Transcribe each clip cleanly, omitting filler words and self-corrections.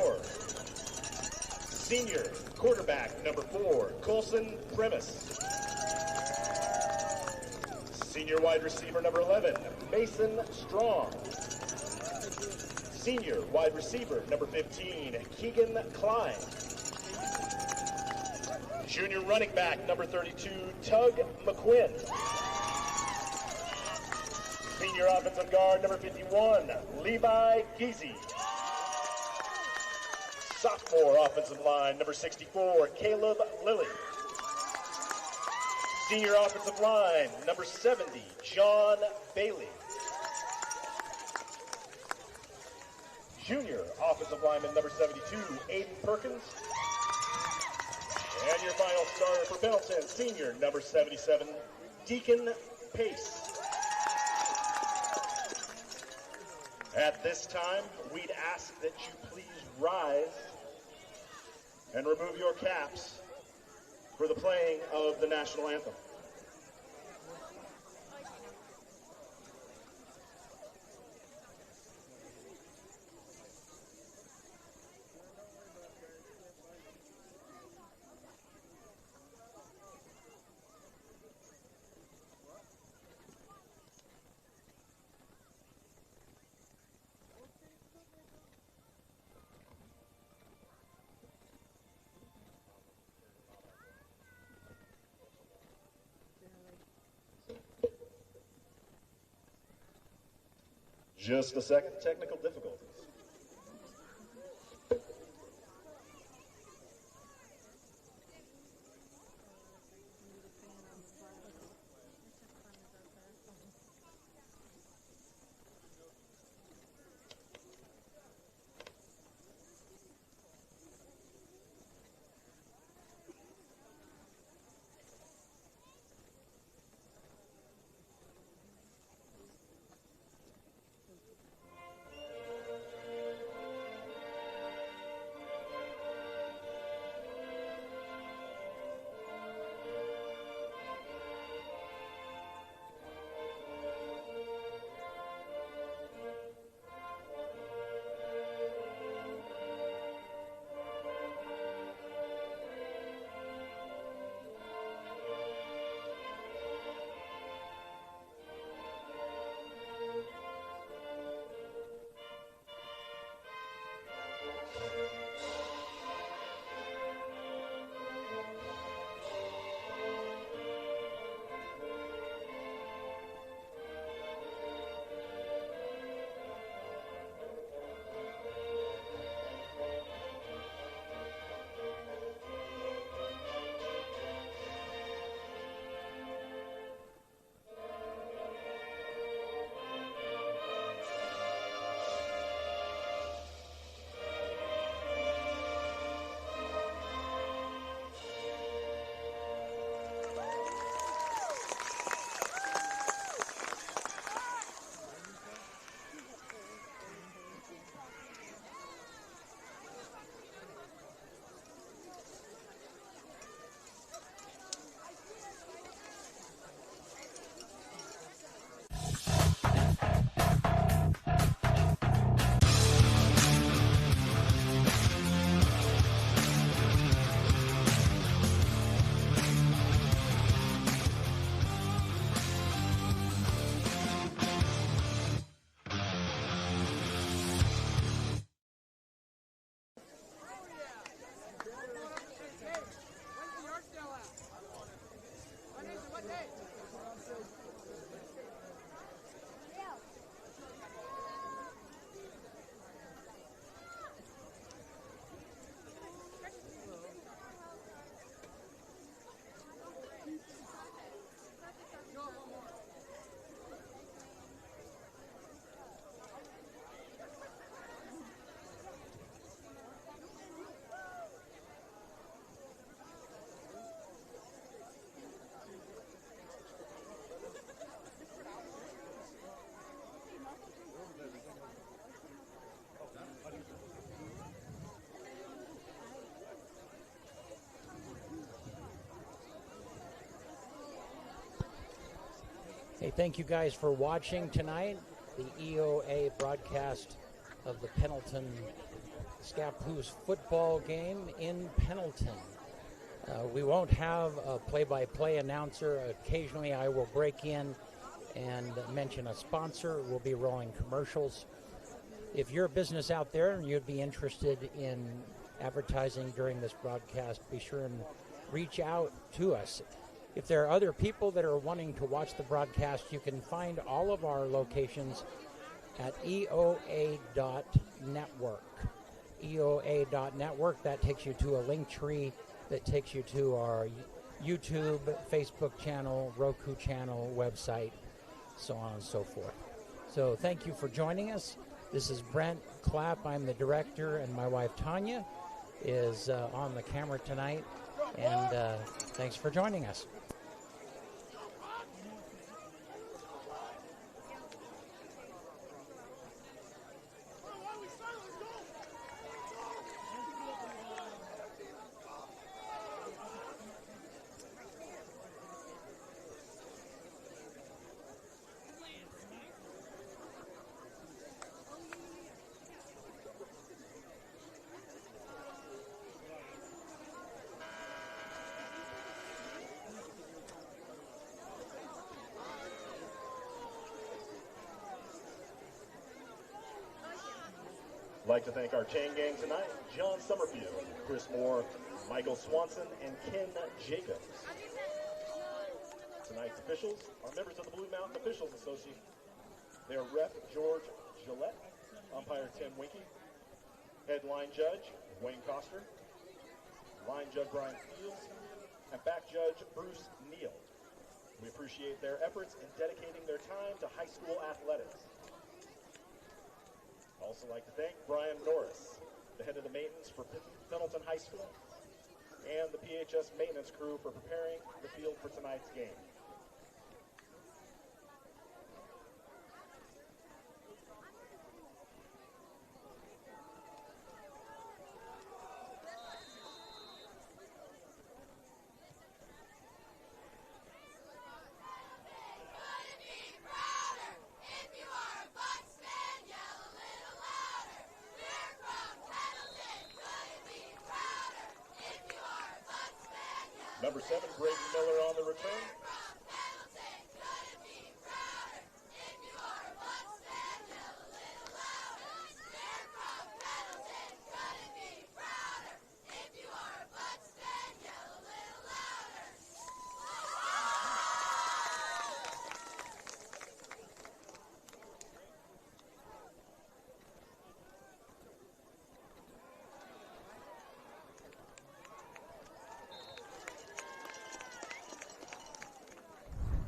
4. Senior quarterback number 4, Colson Premise. Senior wide receiver number 11, Mason Strong. Senior wide receiver number 15, Keegan Klein. Junior running back number 32, Tug McQuinn. Senior offensive guard number 51, Levi Geezy. Sophomore offensive line number 64, Caleb Lilly. Senior offensive line number 70, John Bailey. Junior offensive lineman number 72, Aiden Perkins. And your final starter for Pendleton, senior number 77, Deacon Pace. At this time, we'd ask that you please rise and remove your caps for the playing of the national anthem. Just a second, technical difficulties. Hey, thank you guys for watching tonight, the EOA broadcast of the Pendleton Scappoose football game in Pendleton. We won't have a play-by-play announcer. Occasionally I will break in and mention a sponsor. We'll be rolling commercials. If you're a business out there and you'd be interested in advertising during this broadcast, be sure and reach out to us. If there are other people that are wanting to watch the broadcast, you can find all of our locations at eoa.network. eoa.network, that takes you to a link tree that takes you to our YouTube, Facebook channel, Roku channel, website, so on and so forth. So thank you for joining us. This is Brent Clapp. I'm the director, and my wife Tanya is on the camera tonight. And thanks for joining us. I'd like to thank our chain gang tonight, John Summerfield, Chris Moore, Michael Swanson, and Ken Jacobs. Tonight's officials are members of the Blue Mountain Officials Association. They are Ref George Gillette, Umpire Tim Winkie, Headline Judge Wayne Coster, Line Judge Brian Fields, and Back Judge Bruce Neal. We appreciate their efforts in dedicating their time to high school athletics. I'd also like to thank Brian Norris, the head of the maintenance for Pendleton High School, and the PHS maintenance crew for preparing the field for tonight's game. Number 7, Brayden Miller on the return.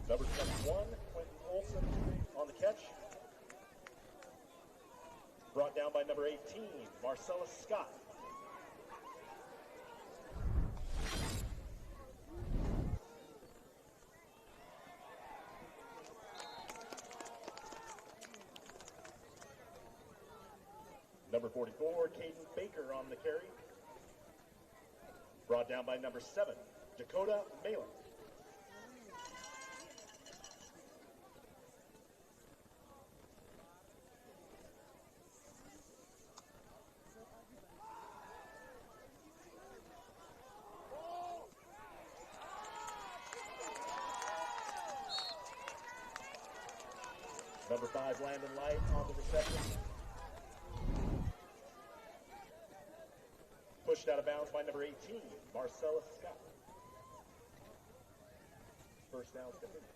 Number 21, Quentin Olson on the catch. Brought down by number 18, Marcellus Scott. Number 44, Caden Baker on the carry. Brought down by number 7, Dakota Malin. Number 5, Landon Light on the reception. Pushed out of bounds by number 18, Marcellus Scott. First down, Scappoose.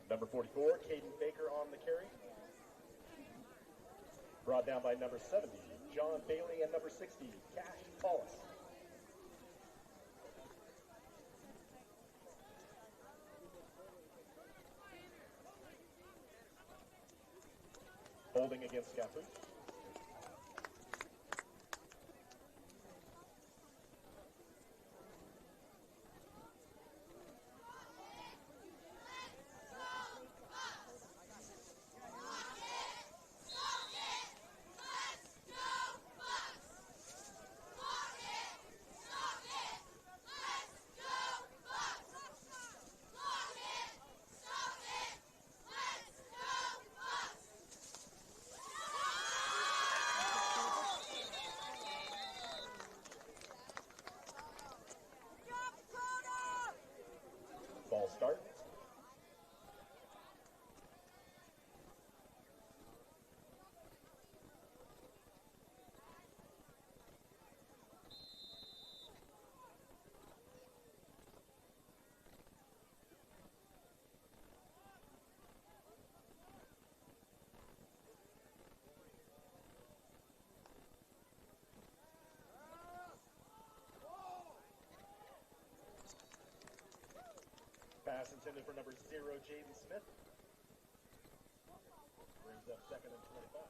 Number 44, Caden Baker on the carry. Brought down by number 70, John Bailey, and number 60, Cash Paulus. Holding against Scappoose. start. Pass intended for number 0, Jaden Smith. Brings up second and 25.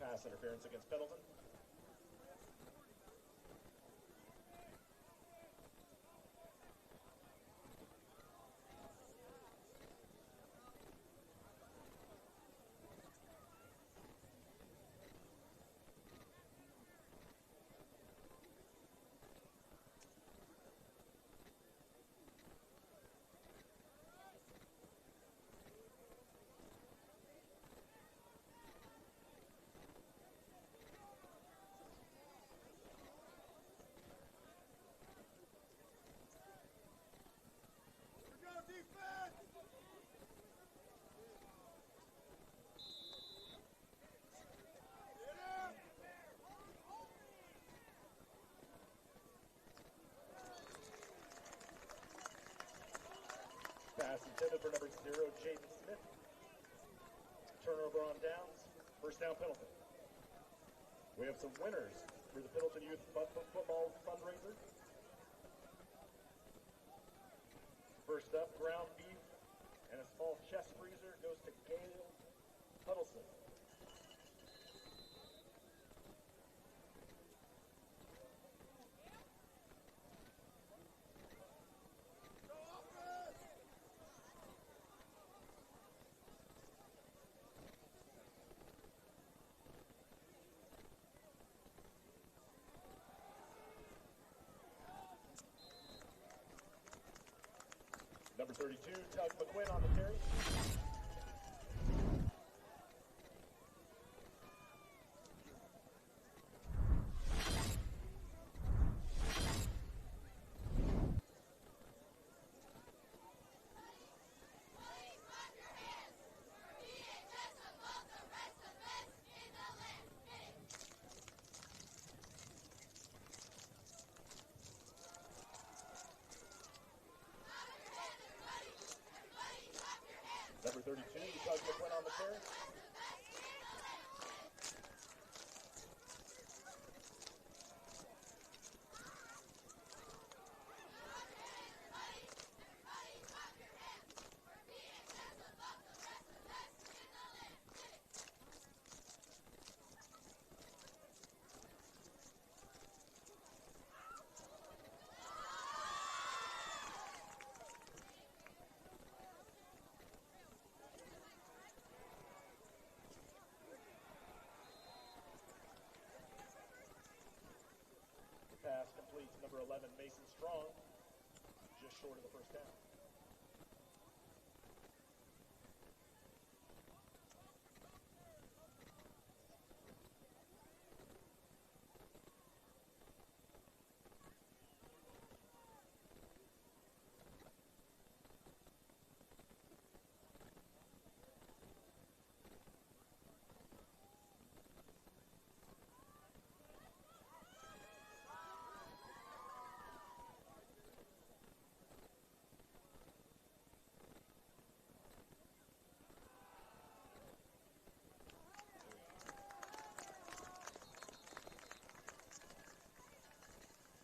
Pass interference against Pendleton. Pass intended for number 0, Jaden Smith. Turnover on downs. First down, Pendleton. We have some winners for the Pendleton Youth Football Fundraiser. First up, ground beef and a small chest freezer goes to Gail Huddleston. Number 32, Tug McQuinn on the carry. carry. Pass complete to number 11, Mason Strong, just short of the first down.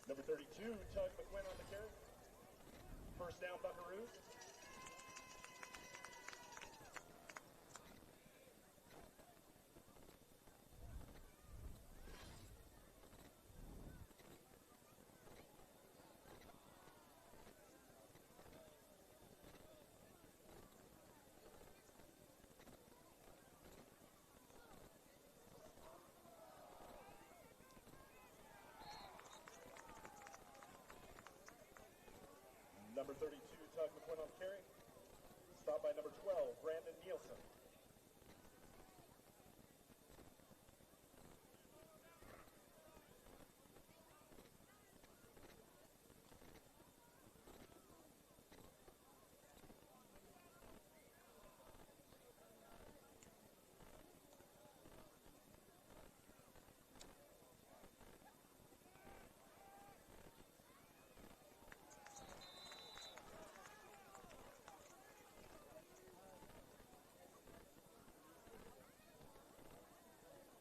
Number 32, Tug McQuinn on the carry. First down, Buckaroos. Number 32, Tug McQuinn on the carry. Stopped by number 12, Brandon Nielsen.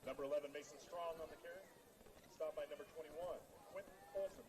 Number 11, Mason Strong on the carry. Stopped by number 21, Quentin Olson.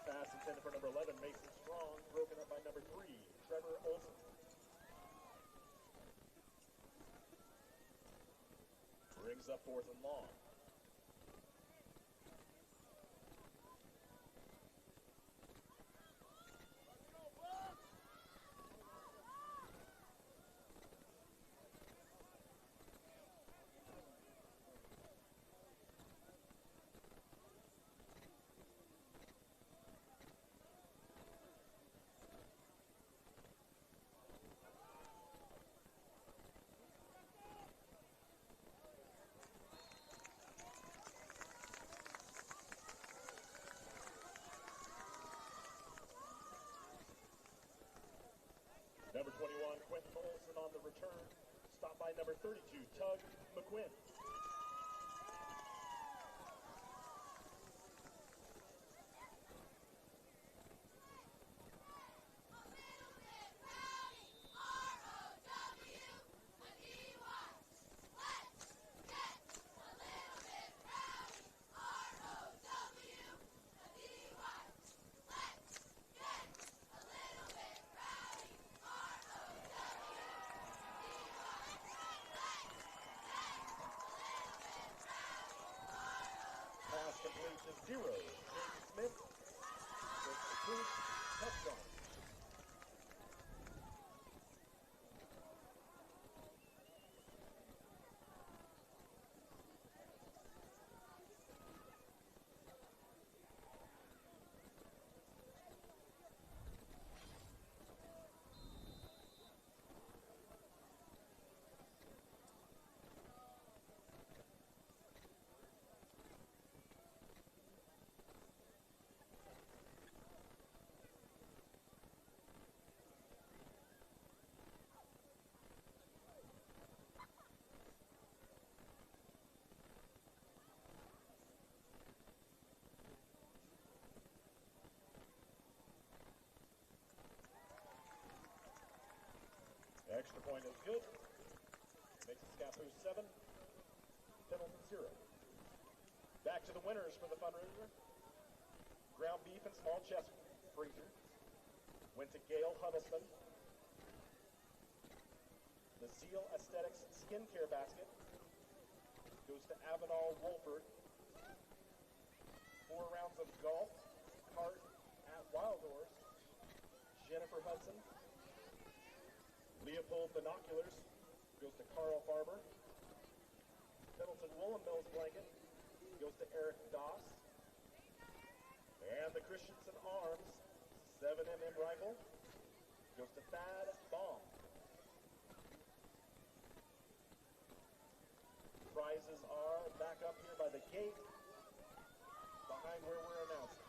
Pass intended for number 11, Mason Strong, broken up by number 3, Trevor Olson. Brings up 4th and long. Number 21, Quentin Olson on the return. Stopped by number 32, Tug McQuinn. Complete to 0, James Smith, with the first touchdown. Extra point is good. Makes it Scappoose 7, Pendleton 0. Back to the winners for the fundraiser. Ground beef and small chest freezer went to Gail Huddleston. The Seal Aesthetics skincare basket goes to Avenal Wolford. 4 rounds of golf cart at Wildhorse, Jennifer Hudson. Leopold Binoculars goes to Carl Farber. Pendleton Woolen Mills blanket goes to Eric Doss. And the Christensen Arms 7mm rifle goes to Thad Baum. Prizes are back up here by the gate, behind where we're announcing.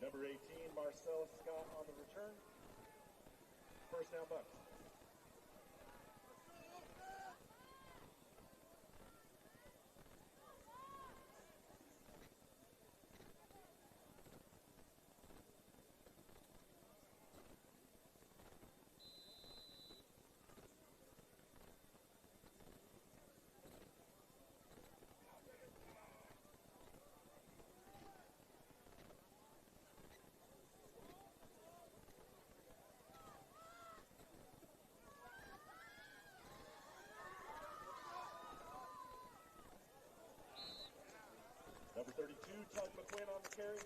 Number 18, Marcel Scott on the return. First down, Bucks. Number 32, Tug McQuinn on the carry.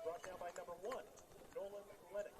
Brought down by number 1, Nolan Lennox.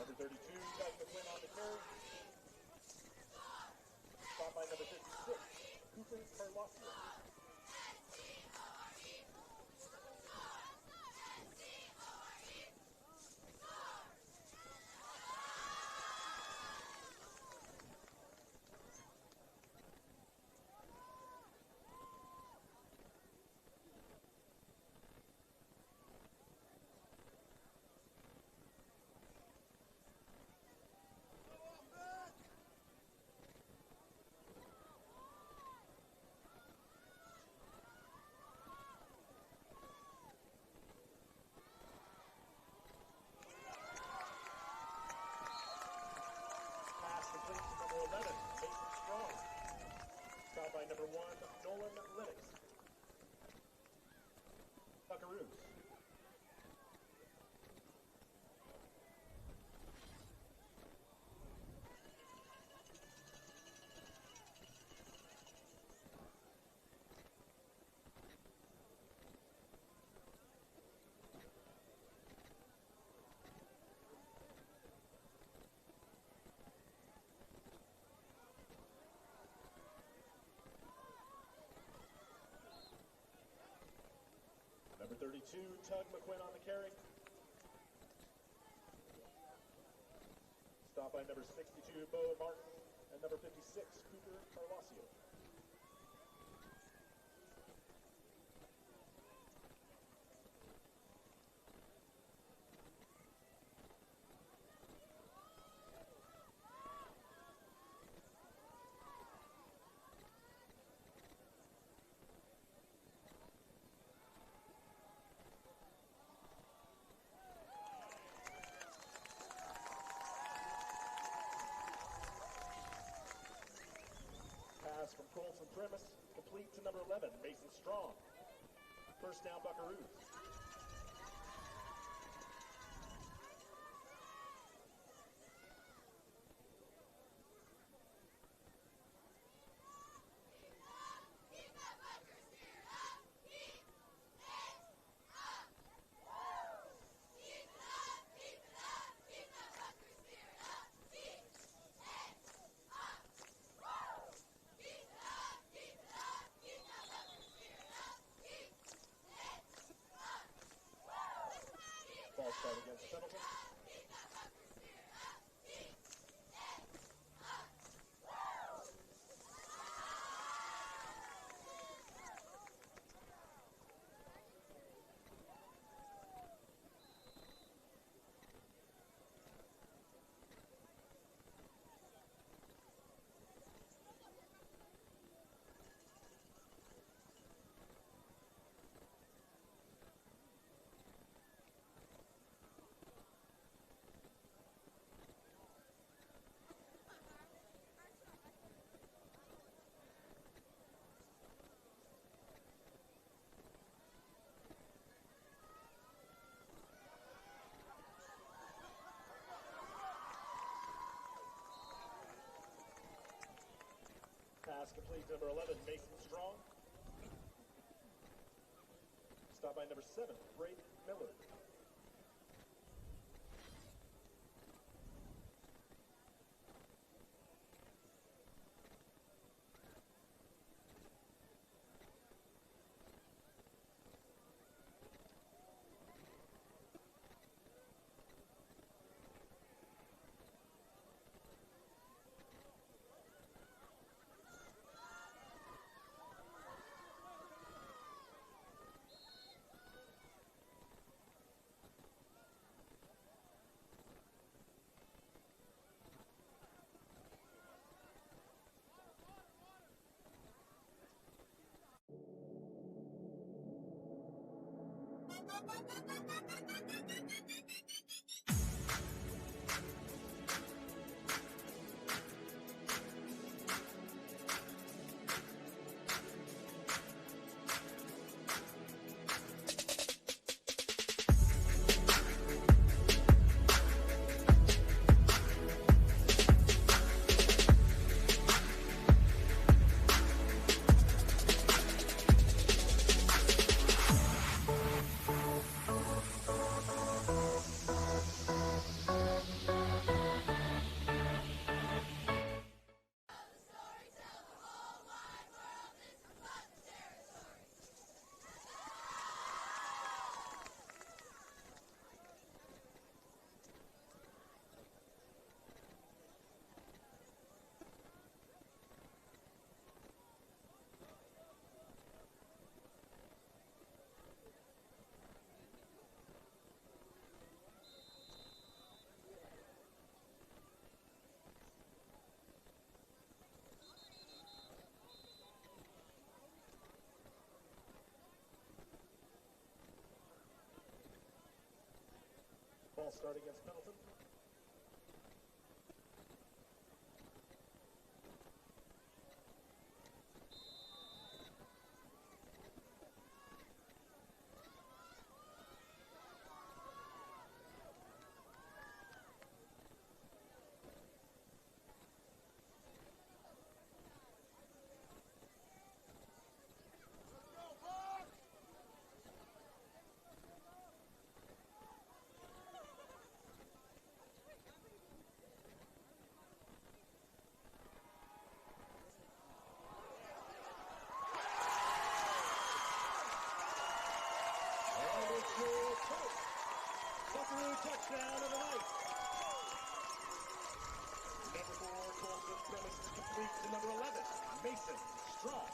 Number 32, Doug McQuinn on the carry. Stopped by number 56, Cooper Carlosio. By number 1, Nolan Lennox. Buckaroos. Number 32, Tug McQuinn on the carry. Stopped by number 62, Bo Martin, and number 56, Cooper Carlosio. Colson premise complete to number 11, Mason Strong. First down, Buckaroos. Ball start against Pendleton. Pass complete to number 11, Mason Strong. Stop by number 7, Braden Miller. Ball start against Pendleton. Buckaroo touchdown of the night. Number 4, Colson premises complete to number 11, Mason Strong.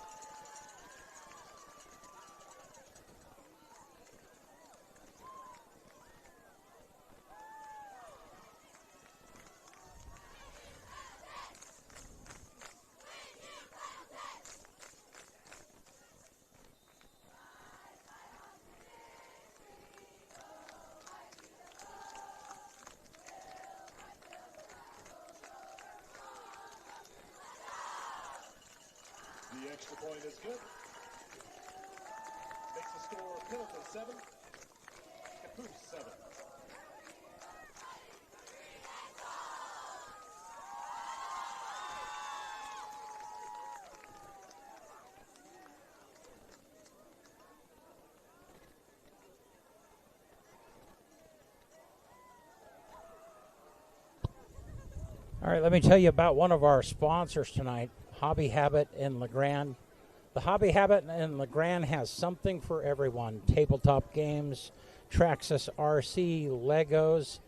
extra point is good. Makes the score Pendleton 7, Scappoose 7. All right, let me tell you about one of our sponsors tonight, Hobby Habit in LeGrand. The Hobby Habit in LeGrand has something for everyone. Tabletop games, Traxxas RC, Legos,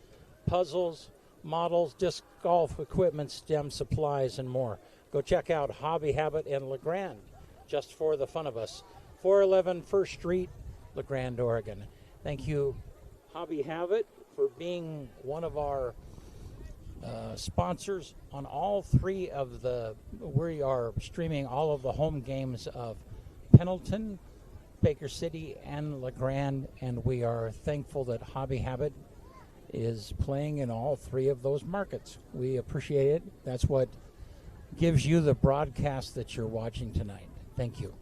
puzzles, models, disc golf equipment, STEM supplies, and more. Go check out Hobby Habit in LeGrand, just for the fun of us. 411 First Street, LeGrand, Oregon. Thank you, Hobby Habit, for being one of our sponsors on all three of we are streaming all of the home games of Pendleton, Baker City, and LeGrand, and we are thankful that Hobby Habit is playing in all three of those markets. We appreciate it. That's what gives you the broadcast that you're watching tonight. Thank you.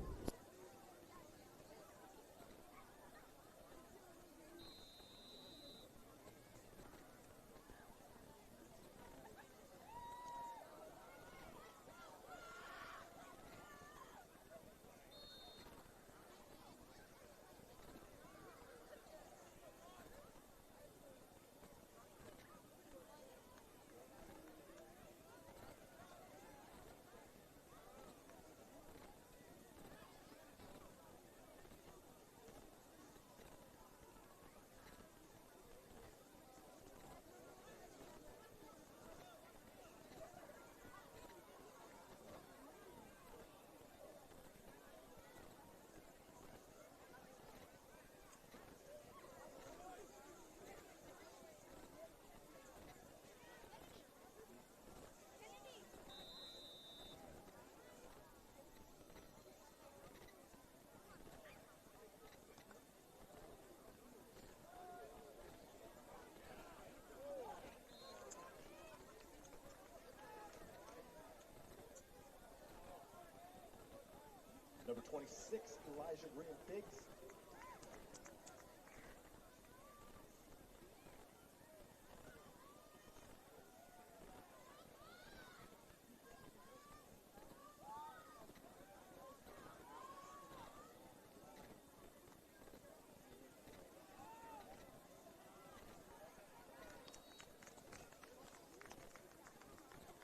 Number 26, Elijah Green-Biggs.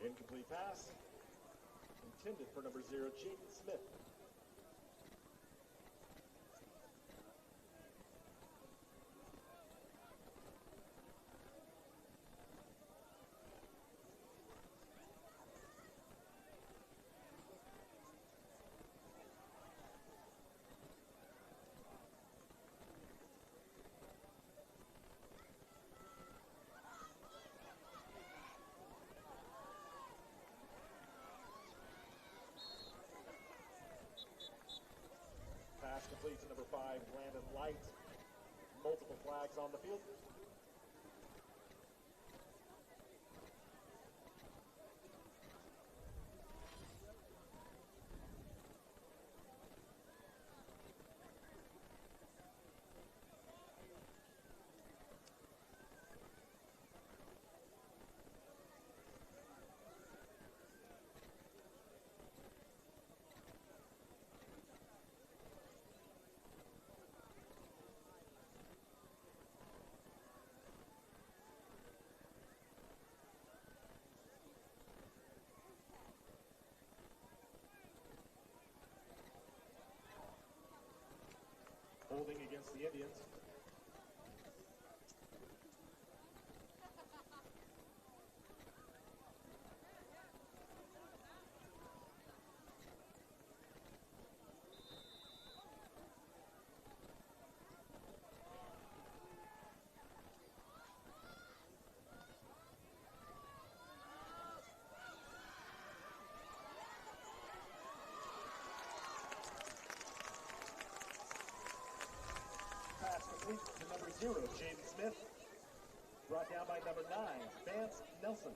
Incomplete pass. Intended for number 0, Jaden Smith. Pass complete to number 5, Landon Light. Multiple flags on the field. Holding against the Indians. To number 0, Jaden Smith. Brought down by number 9, Vance Nelson.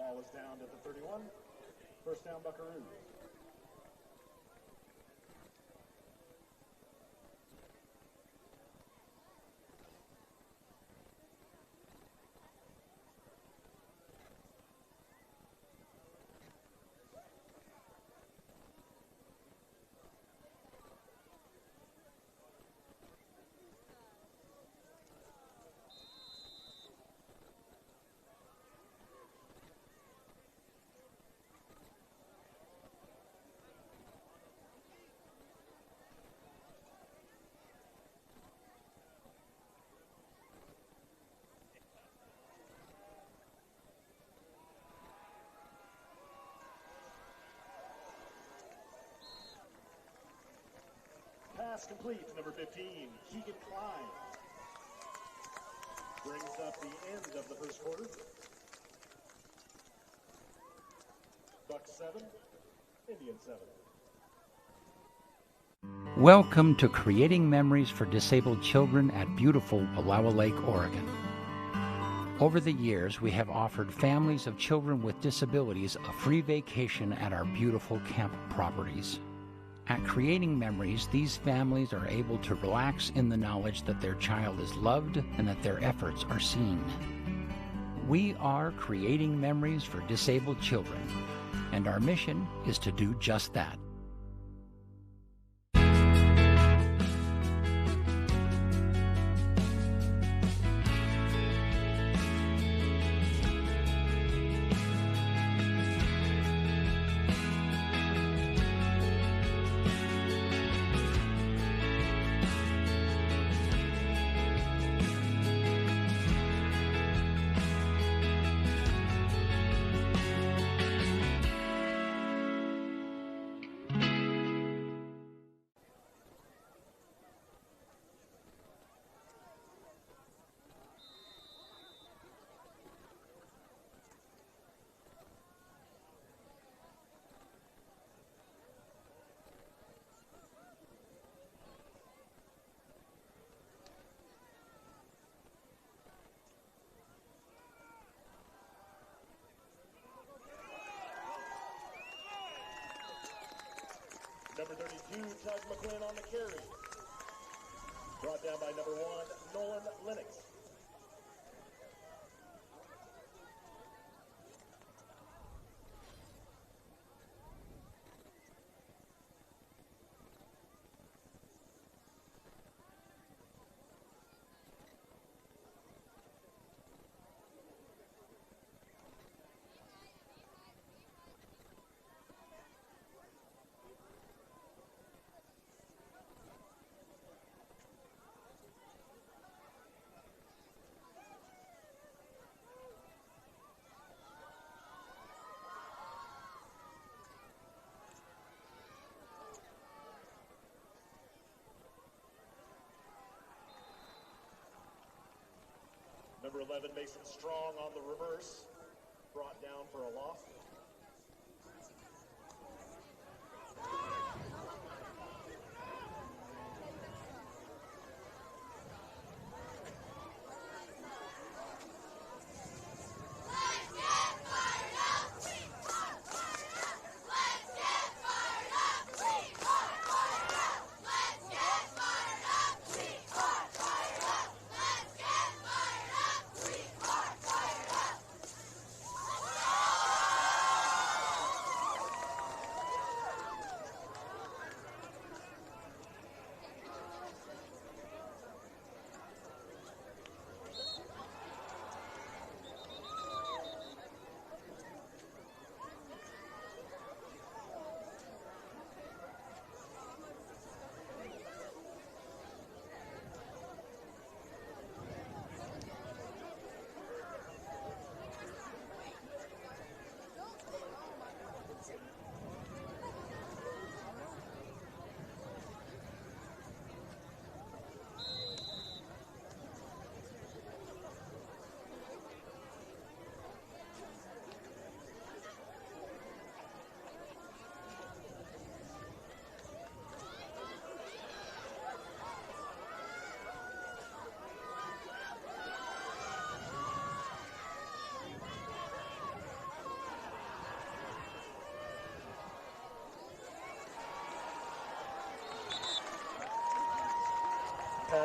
Ball is down to the 31. First down, Buckaroos. Pass complete to number 15, Keegan Klein. Brings up the end of the first quarter. Bucks 7, Indian 7. Welcome to Creating Memories for Disabled Children at beautiful Wallowa Lake, Oregon. Over the years, we have offered families of children with disabilities a free vacation at our beautiful camp properties. At Creating Memories, these families are able to relax in the knowledge that their child is loved and that their efforts are seen. We are Creating Memories for Disabled Children, and our mission is to do just that. Number 32, Tug McQuinn on the carry. Brought down by number 1, Nolan Lennox. Number 11, Mason Strong on the reverse. Brought down for a loss.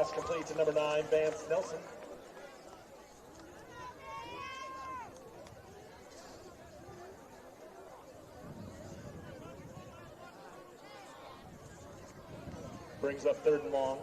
Pass complete to number 9, Vance Nelson. Brings up 3rd and long.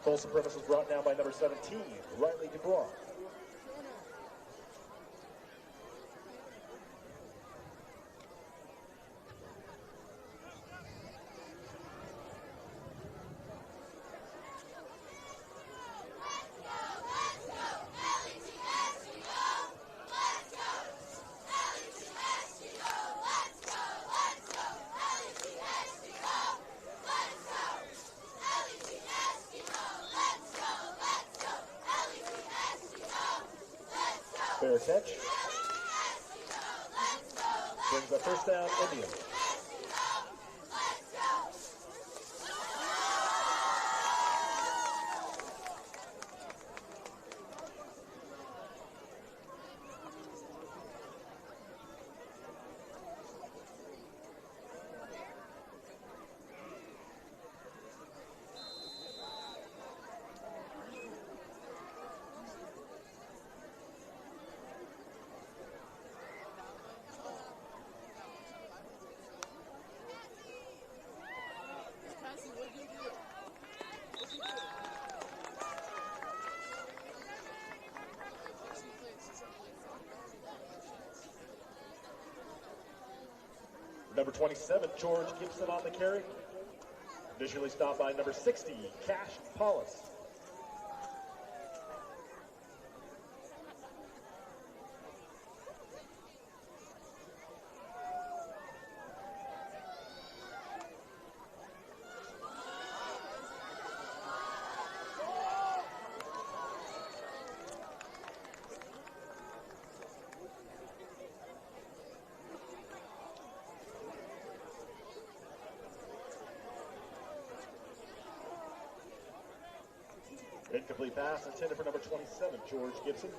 Folsom Premise was brought down by number 17, Riley Dubois. Fair catch. Brings up 1st down, Indians. Number 27, George Gibson on the carry. Visually stopped by number 60, Cash Paulus. Incomplete pass intended for number 27, George Gibson.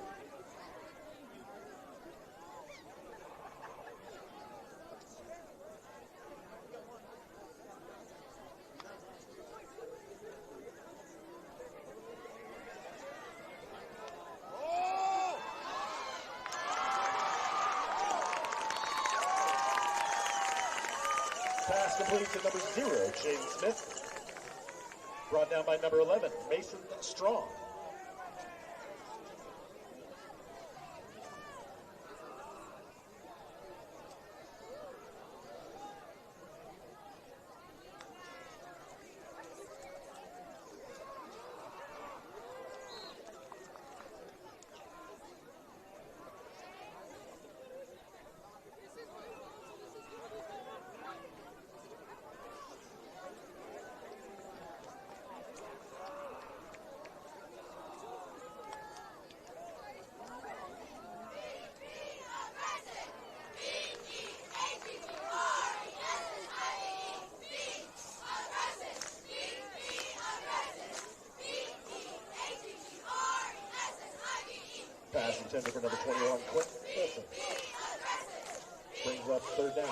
Pass complete to number 0, Jaden Smith. Brought down by number 11, Mason Strong. Pass intended for number 21, Quentin Wilson. Brings up 3rd down.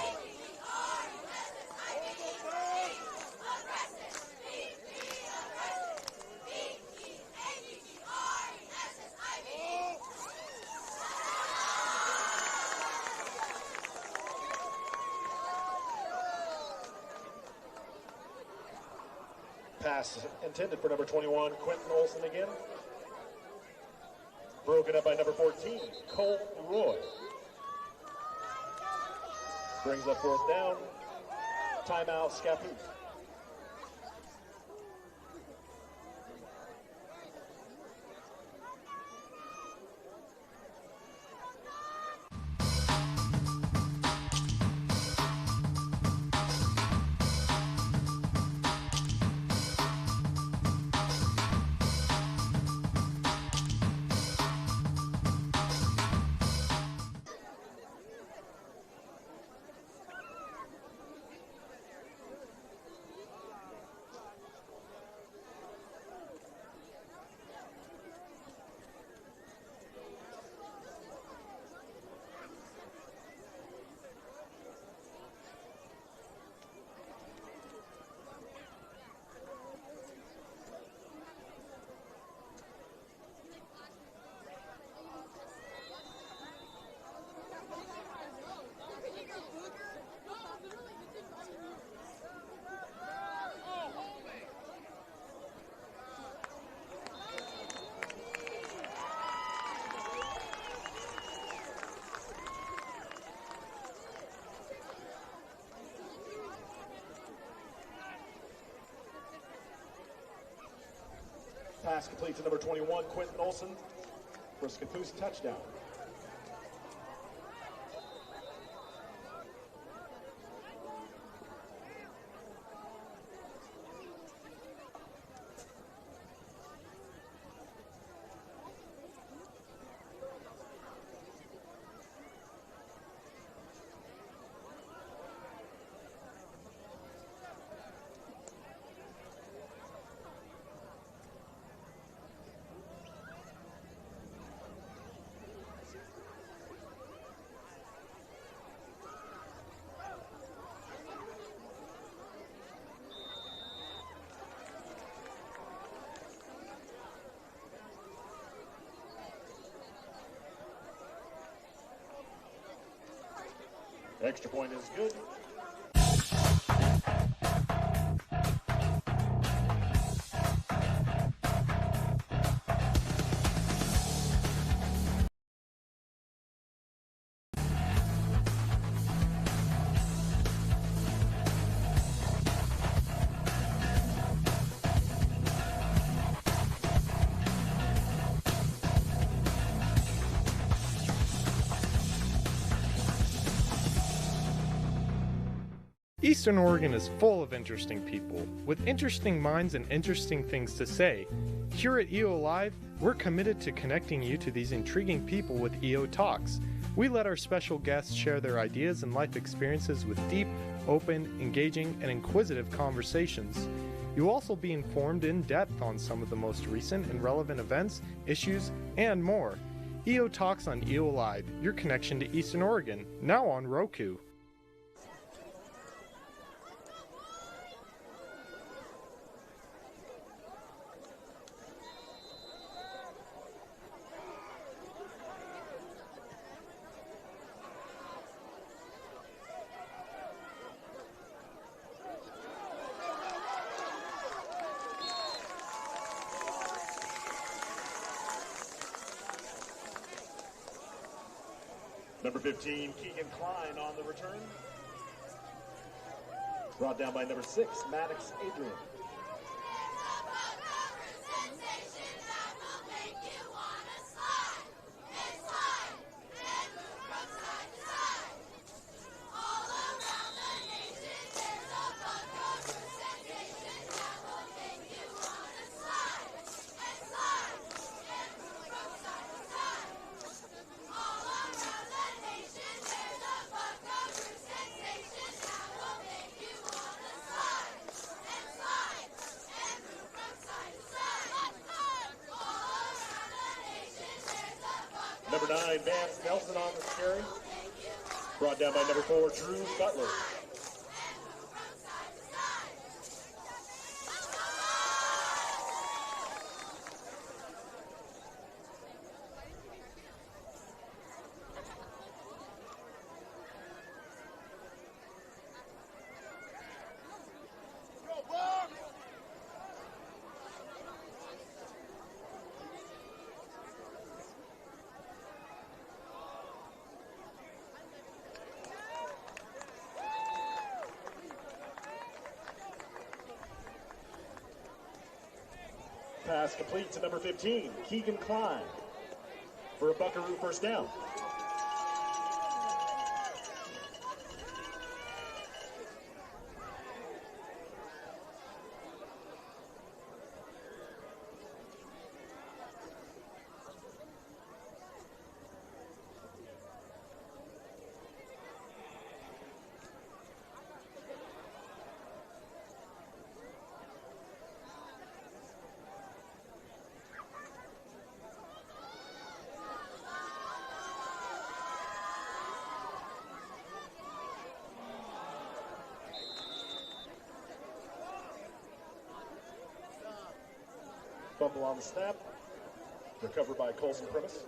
Pass intended for number 21, Quentin Olson again. Broken up by number 14, Cole Roy. Brings up 4th down. Timeout, Scappoose. Pass complete to number 21, Quentin Olson, for a Scappoose touchdown. Extra point is good. Eastern Oregon is full of interesting people, with interesting minds and interesting things to say. Here at EO Live, we're committed to connecting you to these intriguing people with EO Talks. We let our special guests share their ideas and life experiences with deep, open, engaging, and inquisitive conversations. You'll also be informed in depth on some of the most recent and relevant events, issues, and more. EO Talks on EO Live, your connection to Eastern Oregon, now on Roku. Number 15, Keegan Klein on the return. Brought down by number 6, Maddox Adrian. Number 9, Vance Nelson on the carry. Brought down by number 4, Drew Butler. Pass complete to number 15, Keegan Klein, for a Buckaroo first down. Fumble on the snap. Recovered by Colson Primus.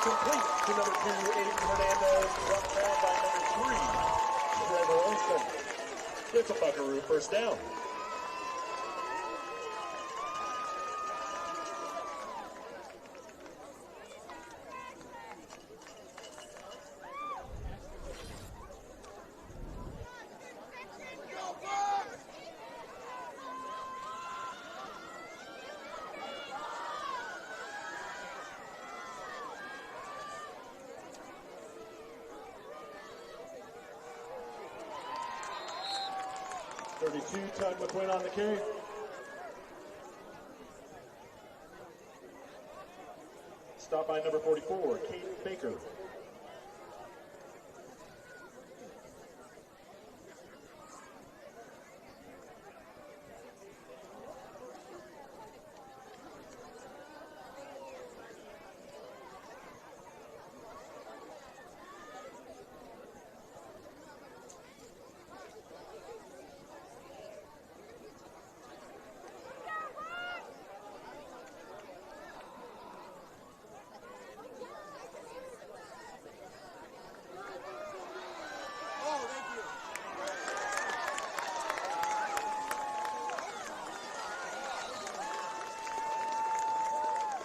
complete to number 2, Aiden Hernandez, brought down by number 3, Trevor Olson. It's a Buckaroo first down. Tug McQuinn on the carry. Stop by number 44, Kate Baker.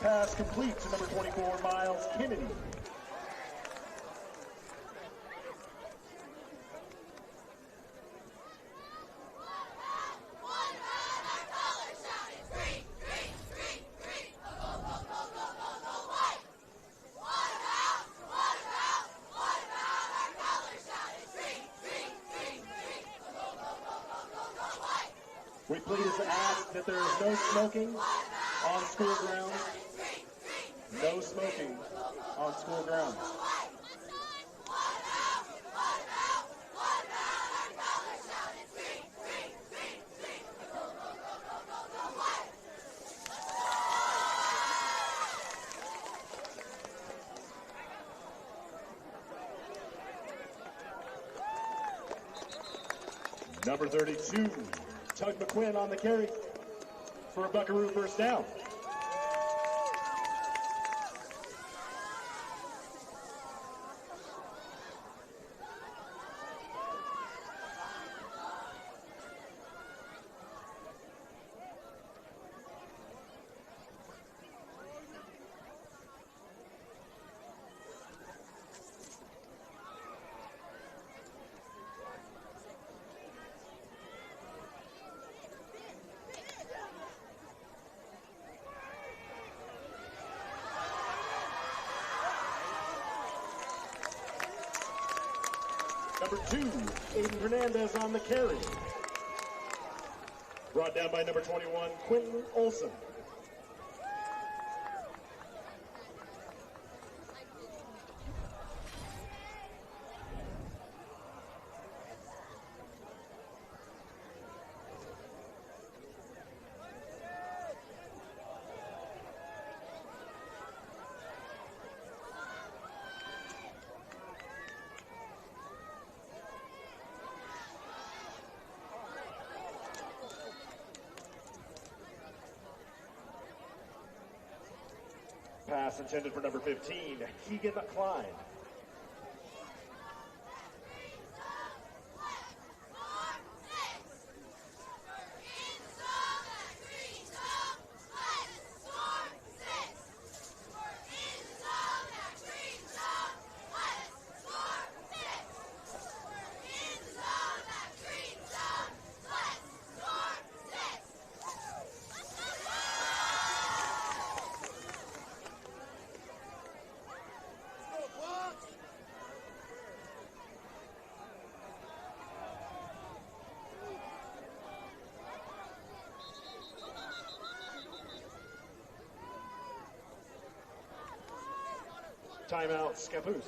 Pass complete to number 24, Miles Kennedy. We please ask that there is no smoking on school grounds. No smoking on school grounds. Number 32, Tug McQuinn on the carry for a Buckaroo first down. Number 2, Aiden Hernandez on the carry. Brought down by number 21, Quentin Olson. Pass intended for number 15, Keegan Klein. Timeout, Scappoose.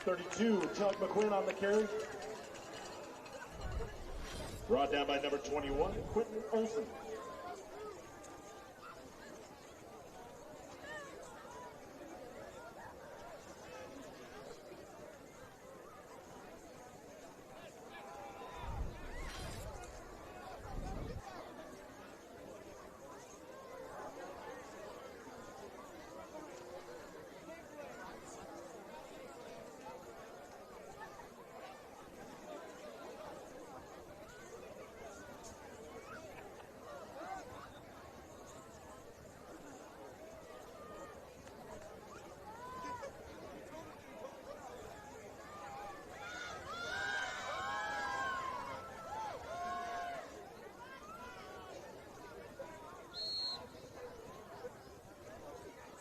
32, Tug McQuinn on the carry. Brought down by number 21, Quentin Olson.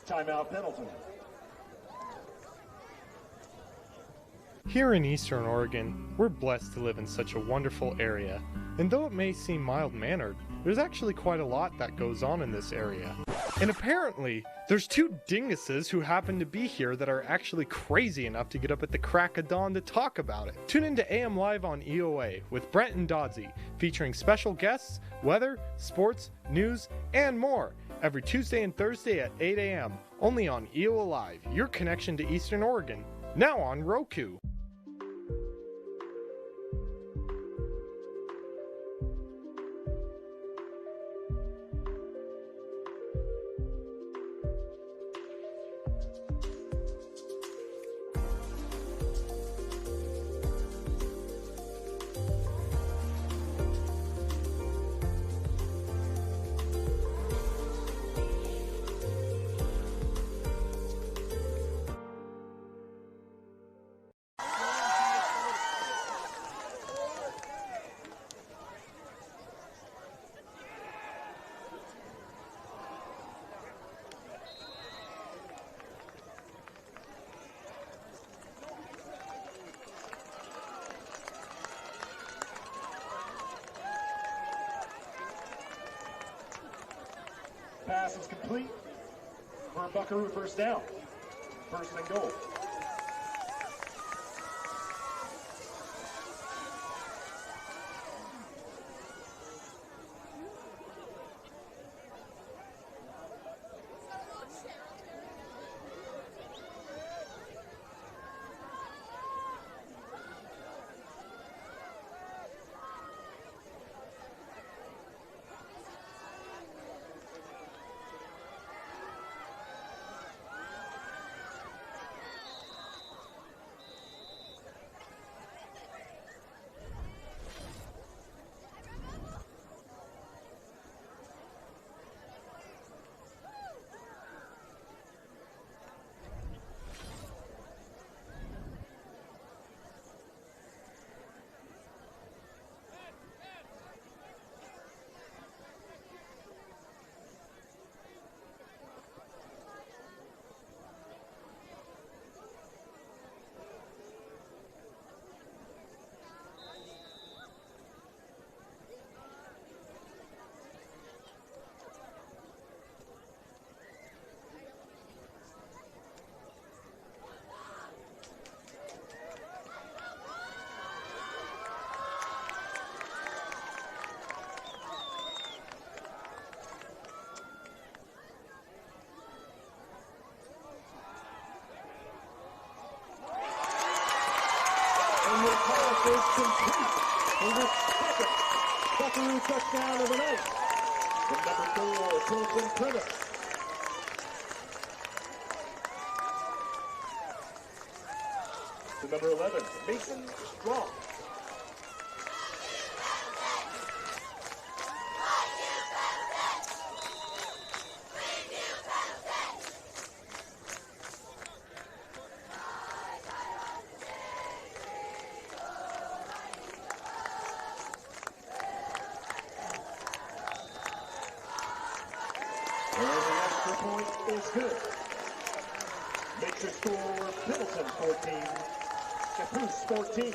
Timeout, Pendleton. Here in Eastern Oregon, we're blessed to live in such a wonderful area. And though it may seem mild-mannered, there's actually quite a lot that goes on in this area. And apparently, there's two dinguses who happen to be here that are actually crazy enough to get up at the crack of dawn to talk about it. Tune into AM Live on EOA with Brent and Doddsy, featuring special guests, weather, sports, news, and more. Every Tuesday and Thursday at 8 a.m. only on EOA Live, your connection to Eastern Oregon, now on Roku. Pass is complete for a Buckaroo first down. First and goal. And the pass is complete for the second Buckaroo touchdown of the night. The number 4, Pendleton Prentice. The number 11, Mason Strong. And the extra point is good. Makes your score Pendleton 14, Scappoose 14.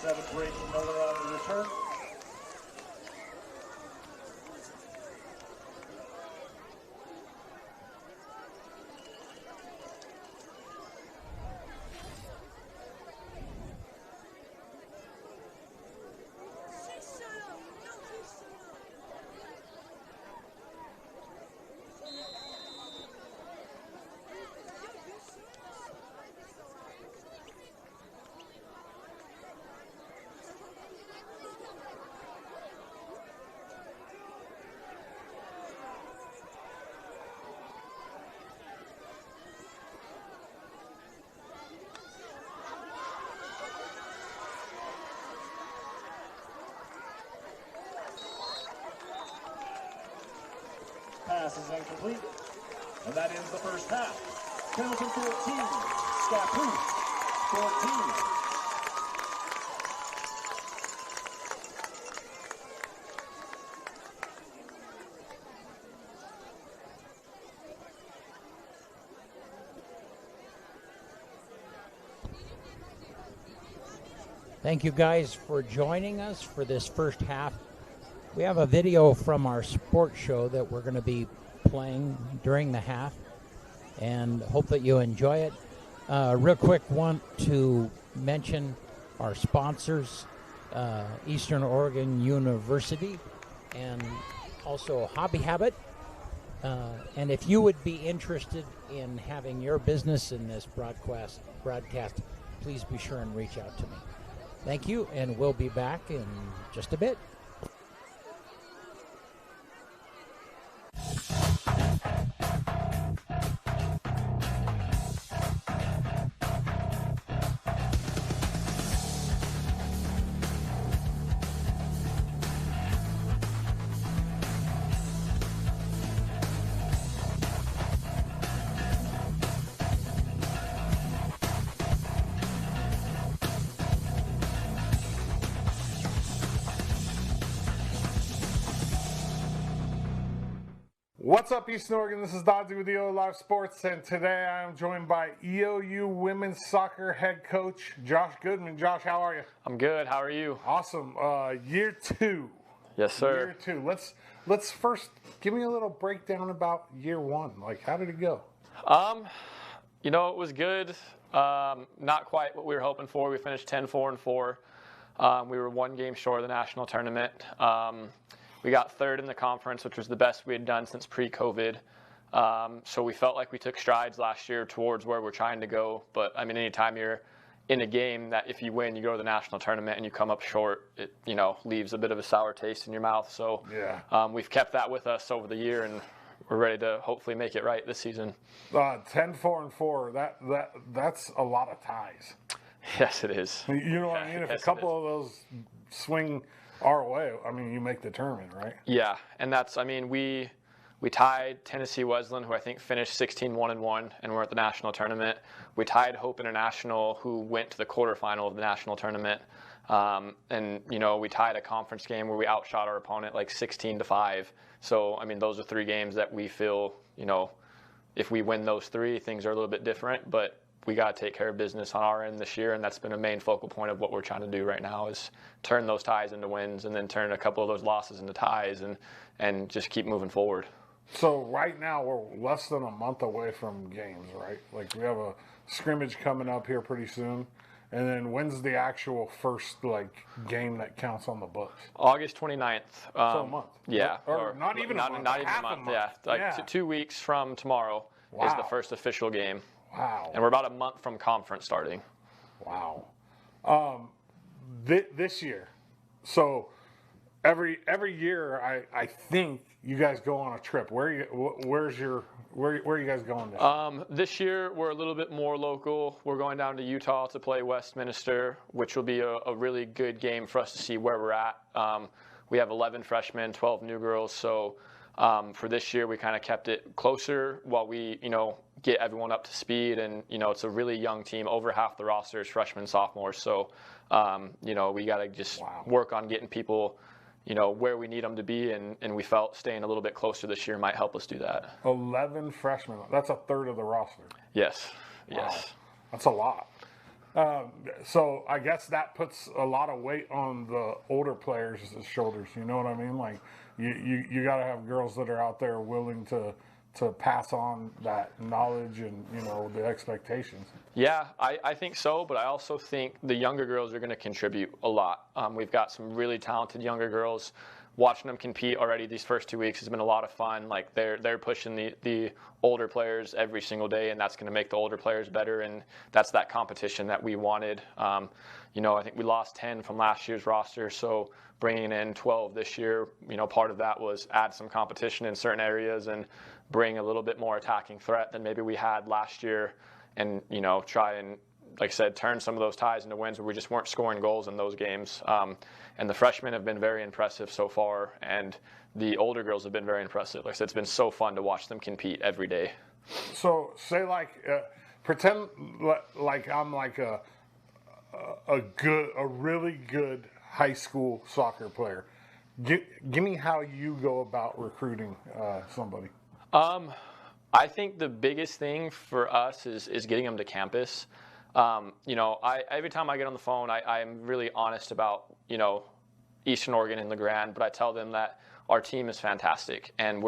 7th Rachel Miller on the return. Pass is incomplete, and that ends the first half. Pendleton 14, Scappoose 14. Thank you guys for joining us for this first half. We have a video from our sports show that we're going to be playing during the half, and hope that you enjoy it. Real quick, want to mention our sponsors, Eastern Oregon University, and also Hobby Habit. And if you would be interested in having your business in this broadcast, please be sure and reach out to me. Thank you, and we'll be back in just a bit. What's up, Eastern Oregon? This is Dodzy with EO Live Sports, and today I am joined by EOU women's soccer head coach Josh Goodman. Josh, how are you? I'm good. How are you? Awesome. Year 2. Yes, sir. Year 2. Let's first give me a little breakdown about year 1. Like, how did it go? It was good. Not quite what we were hoping for. We finished 10-4-4. We were one game short of the national tournament. We got third in the conference, which was the best we had done since pre-COVID. So we felt like we took strides last year towards where we're trying to go. But, I mean, anytime you're in a game that if you win, you go to the national tournament and you come up short, it, leaves a bit of a sour taste in your mouth. So we've kept that with us over the year, and we're ready to hopefully make it right this season. 10-4-4, that's a lot of ties. Yes, it is. You know what I mean? If a couple of those swing our way, I mean, you make the tournament, right? Yeah, and that's, we tied Tennessee Wesleyan, who I think finished 16-1-1, and we're at the national tournament. We tied Hope International, who went to the quarterfinal of the national tournament. And we tied a conference game where we outshot our opponent like 16-5. So, those are 3 games that we feel, if we win those 3, things are a little bit different. But we got to take care of business on our end this year, and that's been a main focal point of what we're trying to do right now is turn those ties into wins and then turn a couple of those losses into ties and just keep moving forward. So right now we're less than a month away from games, right? Like we have a scrimmage coming up here pretty soon. And then when's the actual first game that counts on the books? August 29th. So a month. Yeah. Or not even a month. Not even a month. Yeah. 2 weeks from tomorrow is the first official game. Wow. And we're about a month from conference starting. Wow. This year, so every year I think you guys go on a trip. Where are you guys going this year? This year we're a little bit more local. We're going down to Utah to play Westminster, which will be a really good game for us to see where we're at. We have 11 freshmen, 12 new girls, so for this year we kind of kept it closer while we get everyone up to speed, and it's a really young team. Over half the roster is freshmen, sophomores, so we got to just work on getting people where we need them to be, and we felt staying a little bit closer this year might help us do that. 11 freshmen. That's a third of the roster. Yes. Wow. Yes. That's a lot. So I guess that puts a lot of weight on the older players' shoulders. You know what I mean? Like you got to have girls that are out there willing to pass on that knowledge and, you know, the expectations. Yeah, I think so, but I also think the younger girls are going to contribute a lot. We've got some really talented younger girls. Watching them compete already these first 2 weeks has been a lot of fun. Like they're pushing the older players every single day, and that's going to make the older players better. And that's that competition that we wanted. You know, I think we lost 10 from last year's roster, so bringing in 12 this year, you know, part of that was add some competition in certain areas and bring a little bit more attacking threat than maybe we had last year, and, you know, try and, like I said, turn some of those ties into wins where we just weren't scoring goals in those games. And the freshmen have been very impressive so far, and the older girls have been very impressive. Like I said, it's been so fun to watch them compete every day. So say like, pretend like I'm like a really good high school soccer player. Give me how you go about recruiting somebody. I think the biggest thing for us is getting them to campus. You know, every time I get on the phone, I'm really honest about, you know, Eastern Oregon and LeGrand, but I tell them that our team is fantastic and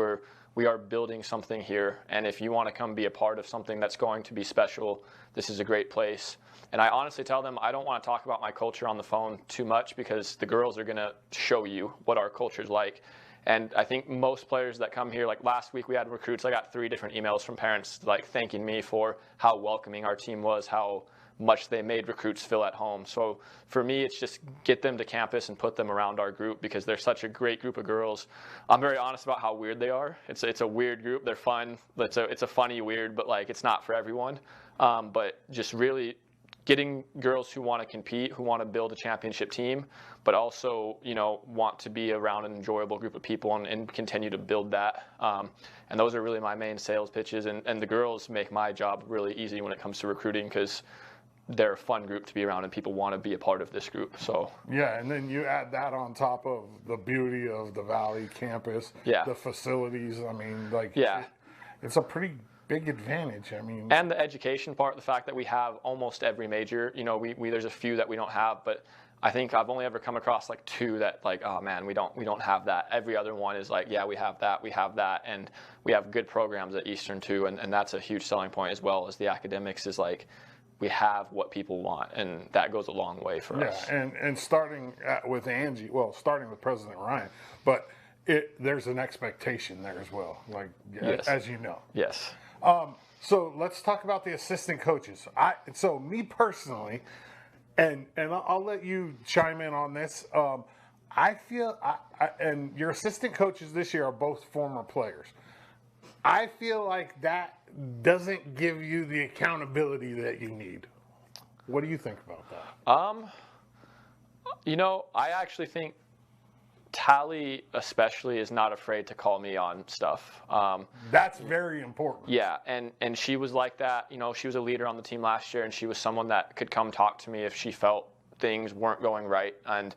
we are building something here. And if you want to come be a part of something that's going to be special, this is a great place. And I honestly tell them I don't want to talk about my culture on the phone too much because the girls are going to show you what our culture is like. And I think most players that come here, like last week we had recruits, I got 3 different emails from parents like thanking me for how welcoming our team was, how much they made recruits feel at home. So for me, it's just get them to campus and put them around our group because they're such a great group of girls. I'm very honest about how weird they are. It's a weird group. They're fun. It's a funny weird, but like it's not for everyone. But just really getting girls who want to compete, who want to build a championship team, but also, you know, want to be around an enjoyable group of people and continue to build that. And those are really my main sales pitches. And the girls make my job really easy when it comes to recruiting because they're a fun group to be around and people want to be a part of this group. So yeah, and then you add that on top of the beauty of the Valley campus, the facilities. I mean, like, it's a pretty big advantage. I mean, and the education part, the fact that we have almost every major. You know, we there's a few that we don't have, but I think I've only ever come across like 2 that like, oh man, we don't have that. Every other one is like, yeah, we have that, and we have good programs at Eastern too, and that's a huge selling point as well as the academics is like, we have what people want, and that goes a long way for us. Yeah, and starting with Angie, well, starting with President Ryan, but there's an expectation there as well, like as you know. Yes. So let's talk about the assistant coaches. So me personally, and I'll let you chime in on this. I feel, and your assistant coaches this year are both former players. I feel like that doesn't give you the accountability that you need. What do you think about that? You know, I actually think Tally especially is not afraid to call me on stuff. That's very important. Yeah, and she was like that. You know, she was a leader on the team last year, and she was someone that could come talk to me if she felt things weren't going right. And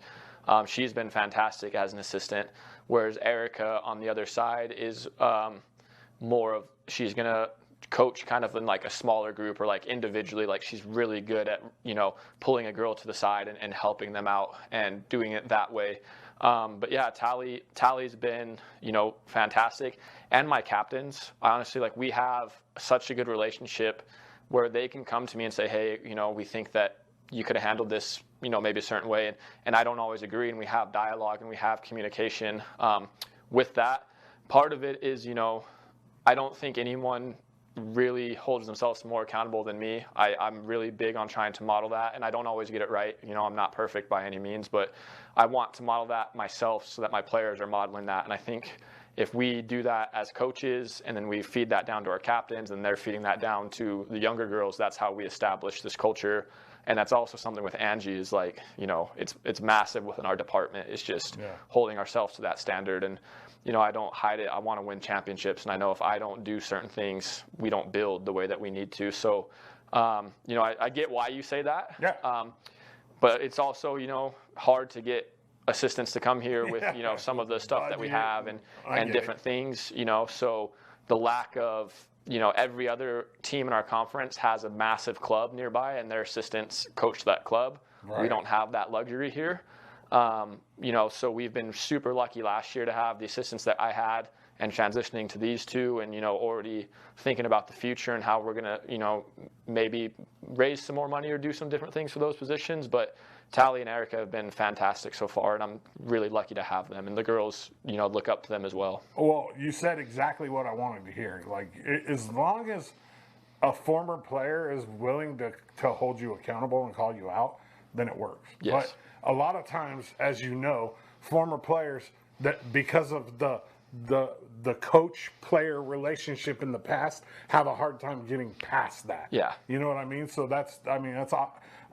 she's been fantastic as an assistant, whereas Erica on the other side is more of, she's going to coach kind of in like a smaller group or like individually. Like she's really good at, you know, pulling a girl to the side and helping them out and doing it that way. But yeah, Tally's been, you know, fantastic. And my captains, honestly, like we have such a good relationship where they can come to me and say, hey, you know, we think that you could have handled this, you know, maybe a certain way. And I don't always agree. And we have dialogue and we have communication with that. Part of it is, you know, I don't think anyone really holds themselves more accountable than me. I'm really big on trying to model that, and I don't always get it right. You know, I'm not perfect by any means, but I want to model that myself so that my players are modeling that. And I think if we do that as coaches and then we feed that down to our captains and they're feeding that down to the younger girls, that's how we establish this culture. And that's also something with Angie is like, you know, it's massive within our department. It's just holding ourselves to that standard. And, you know, I don't hide it. I want to win championships. And I know if I don't do certain things, we don't build the way that we need to. So, you know, I get why you say that. Yeah. But it's also, you know, hard to get assistants to come here with, you know, some of the stuff that we have and different things, you know. So the lack of every other team in our conference has a massive club nearby, and their assistants coach that club. Right. We don't have that luxury here. So we've been super lucky last year to have the assistants that I had, and transitioning to these two, and already thinking about the future and how we're gonna maybe raise some more money or do some different things for those positions. But Tally and Erica have been fantastic so far, and I'm really lucky to have them. And the girls, look up to them as well. Well, you said exactly what I wanted to hear. Like, as long as a former player is willing to hold you accountable and call you out, then it works. Yes. But a lot of times, as you know, former players, that because of the coach-player relationship in the past, have a hard time getting past that. Yeah. You know what I mean? So that's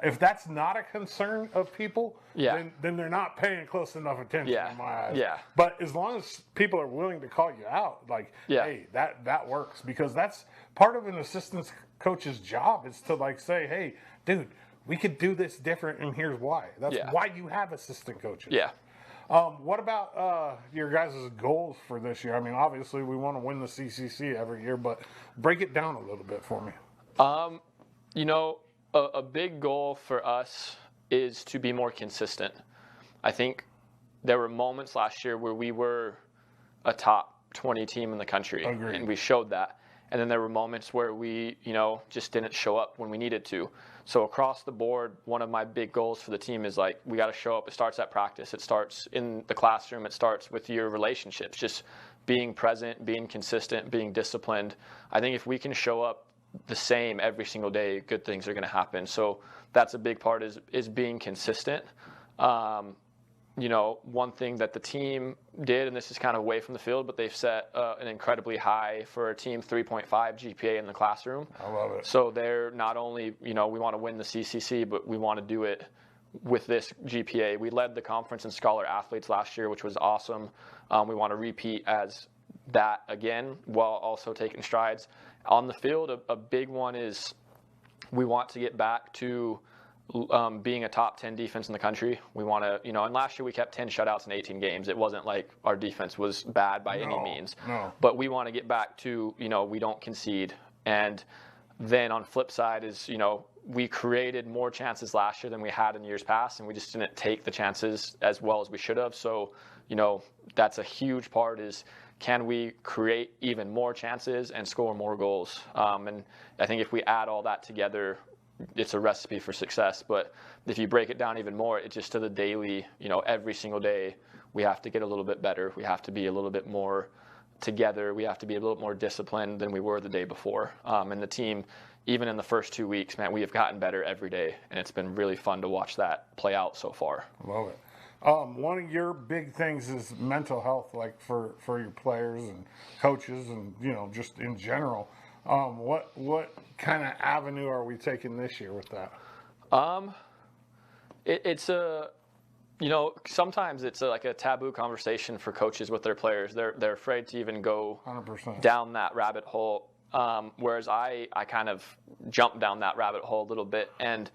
if that's not a concern of people, Yeah. then they're not paying close enough attention Yeah. in my eyes. Yeah. But as long as people are willing to call you out, like, Yeah. hey, that works, because that's part of an assistant coach's job, is to say, hey, dude, we could do this different, and here's why. That's Yeah. why you have assistant coaches. Yeah. What about your guys' goals for this year? I mean, obviously we want to win the CCC every year, but break it down a little bit for me. A big goal for us is to be more consistent. I think there were moments last year where we were a top 20 team in the country. Agreed. And we showed that. And then there were moments where we, just didn't show up when we needed to. So across the board, one of my big goals for the team is we got to show up. It starts at practice. It starts in the classroom. It starts with your relationships, just being present, being consistent, being disciplined. I think if we can show up the same every single day, good things are going to happen. So that's a big part, is being consistent. One thing that the team did, and this is kind of away from the field, but they've set an incredibly high, for a team, 3.5 GPA in the classroom. I love it. So they're not only, we want to win the CCC, but we want to do it with this GPA. We led the conference in scholar athletes last year, which was awesome. We want to repeat as that again, while also taking strides. On the field, a big one is we want to get back to being a top 10 defense in the country. We want to, and last year we kept 10 shutouts in 18 games. It wasn't like our defense was bad by any means. No. But we want to get back to, we don't concede. And then on flip side is, we created more chances last year than we had in years past, and we just didn't take the chances as well as we should have. So, that's a huge part, is can we create even more chances and score more goals? And I think if we add all that together, it's a recipe for success. But if you break it down even more, it's just to the daily, every single day, we have to get a little bit better. We have to be a little bit more together. We have to be a little more disciplined than we were the day before. And the team, even in the first 2 weeks, man, we have gotten better every day. And it's been really fun to watch that play out so far. Love it. One of your big things is mental health, like for your players and coaches, and just in general. What kind of avenue are we taking this year with that? It's a, sometimes it's like a taboo conversation for coaches with their players. They're afraid to even go 100%. down that rabbit hole. Whereas I kind of jumped down that rabbit hole a little bit. And,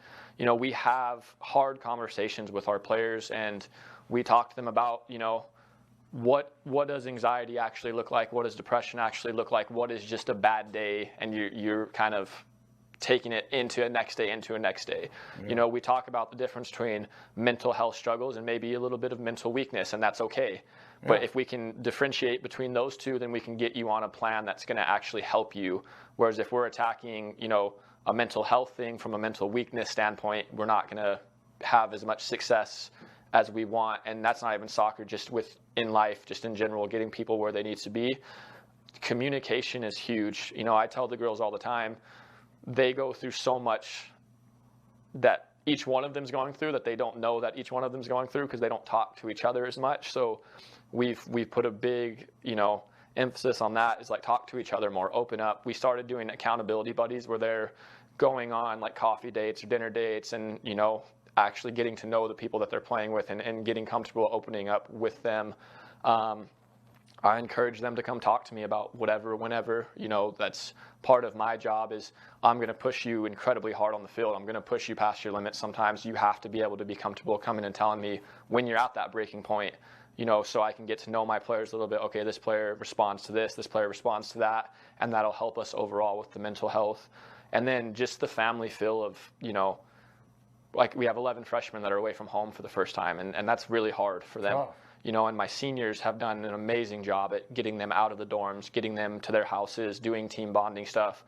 we have hard conversations with our players, and we talk to them about, what does anxiety actually look like? What does depression actually look like? What is just a bad day? And you're kind of taking it into a next day, Yeah. We talk about the difference between mental health struggles and maybe a little bit of mental weakness, and that's okay. Yeah. But if we can differentiate between those two, then we can get you on a plan that's going to actually help you. Whereas if we're attacking, a mental health thing from a mental weakness standpoint, we're not going to have as much success as we want. And that's not even soccer, just in life, just in general, getting people where they need to be. Communication is huge. I tell the girls all the time, they go through so much that each one of them's going through that they don't know that each one of them's going through, because they don't talk to each other as much. So we've put a big, emphasis on that, is talk to each other more, open up. We started doing accountability buddies, where they're going on coffee dates or dinner dates, and actually getting to know the people that they're playing with, and getting comfortable opening up with them. I encourage them to come talk to me about whatever, whenever. That's part of my job, is I'm going to push you incredibly hard on the field. I'm going to push you past your limits. Sometimes you have to be able to be comfortable coming and telling me when you're at that breaking point. so I can get to know my players a little bit. Okay, this player responds to this player responds to that, and that'll help us overall with the mental health. And then just the family feel of, like we have 11 freshmen that are away from home for the first time, and that's really hard for them. Oh. And my seniors have done an amazing job at getting them out of the dorms, getting them to their houses, doing team bonding stuff,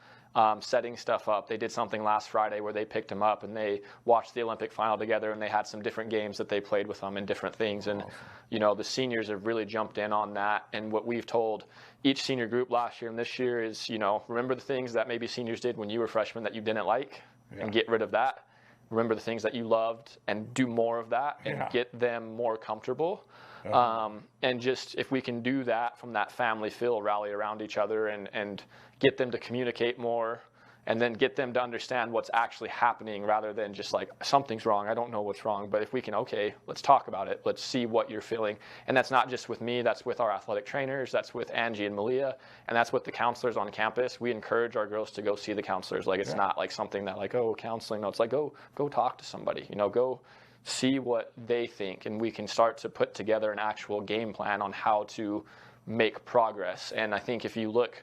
setting stuff up. They did something last Friday where they picked them up and they watched the Olympic final together, and they had some different games that they played with them and different things. And, the seniors have really jumped in on that. And what we've told each senior group last year and this year is, remember the things that maybe seniors did when you were freshmen that you didn't like, and get rid of that. Remember the things that you loved and do more of that, and get them more comfortable. And just if we can do that from that family feel, rally around each other and get them to communicate more, and then get them to understand what's actually happening rather than just like, something's wrong, I don't know what's wrong. But if we can, okay, let's talk about it. Let's see what you're feeling. And that's not just with me, that's with our athletic trainers, that's with Angie and Malia, and that's with the counselors on campus. We encourage our girls to go see the counselors. Like, it's not like something that like, oh, counseling. No, it's like, go talk to somebody, go see what they think, and we can start to put together an actual game plan on how to make progress. And I think if you look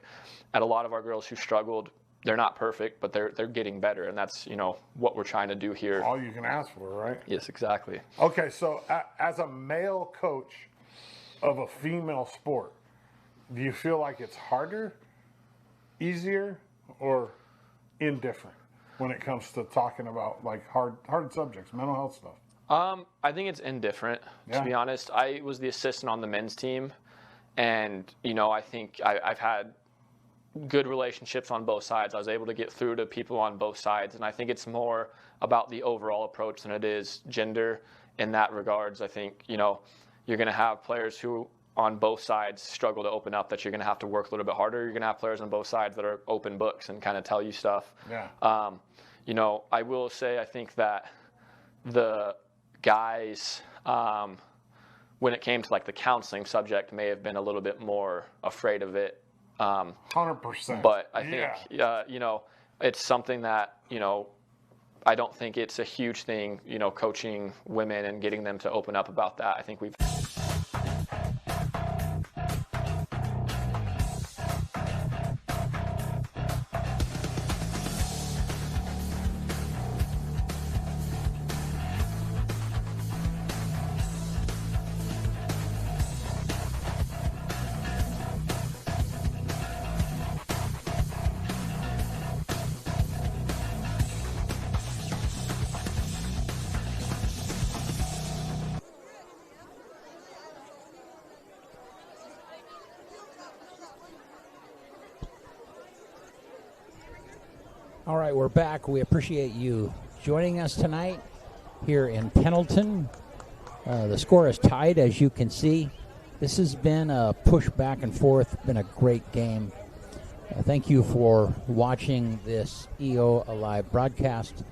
at a lot of our girls who struggled, they're not perfect, but they're getting better, and that's what we're trying to do here. All you can ask for, right? Yes, exactly. Okay, so as a male coach of a female sport, do you feel like it's harder, easier, or indifferent when it comes to talking about like hard subjects, mental health stuff? I think it's indifferent, to be honest. I was the assistant on the men's team, and I think I've had good relationships on both sides. I was able to get through to people on both sides, and I think it's more about the overall approach than it is gender in that regards. I think you're going to have players who on both sides struggle to open up, that you're going to have to work a little bit harder. You're going to have players on both sides that are open books and kind of tell you stuff. I will say I think that the guys, when it came to like the counseling subject, may have been a little bit more afraid of it. 100%. But I think, it's something that, I don't think it's a huge thing, coaching women and getting them to open up about that. I think we've... All right, we're back. We appreciate you joining us tonight here in Pendleton. The score is tied, as you can see. This has been a push back and forth, been a great game. Thank you for watching this EO Alive broadcast.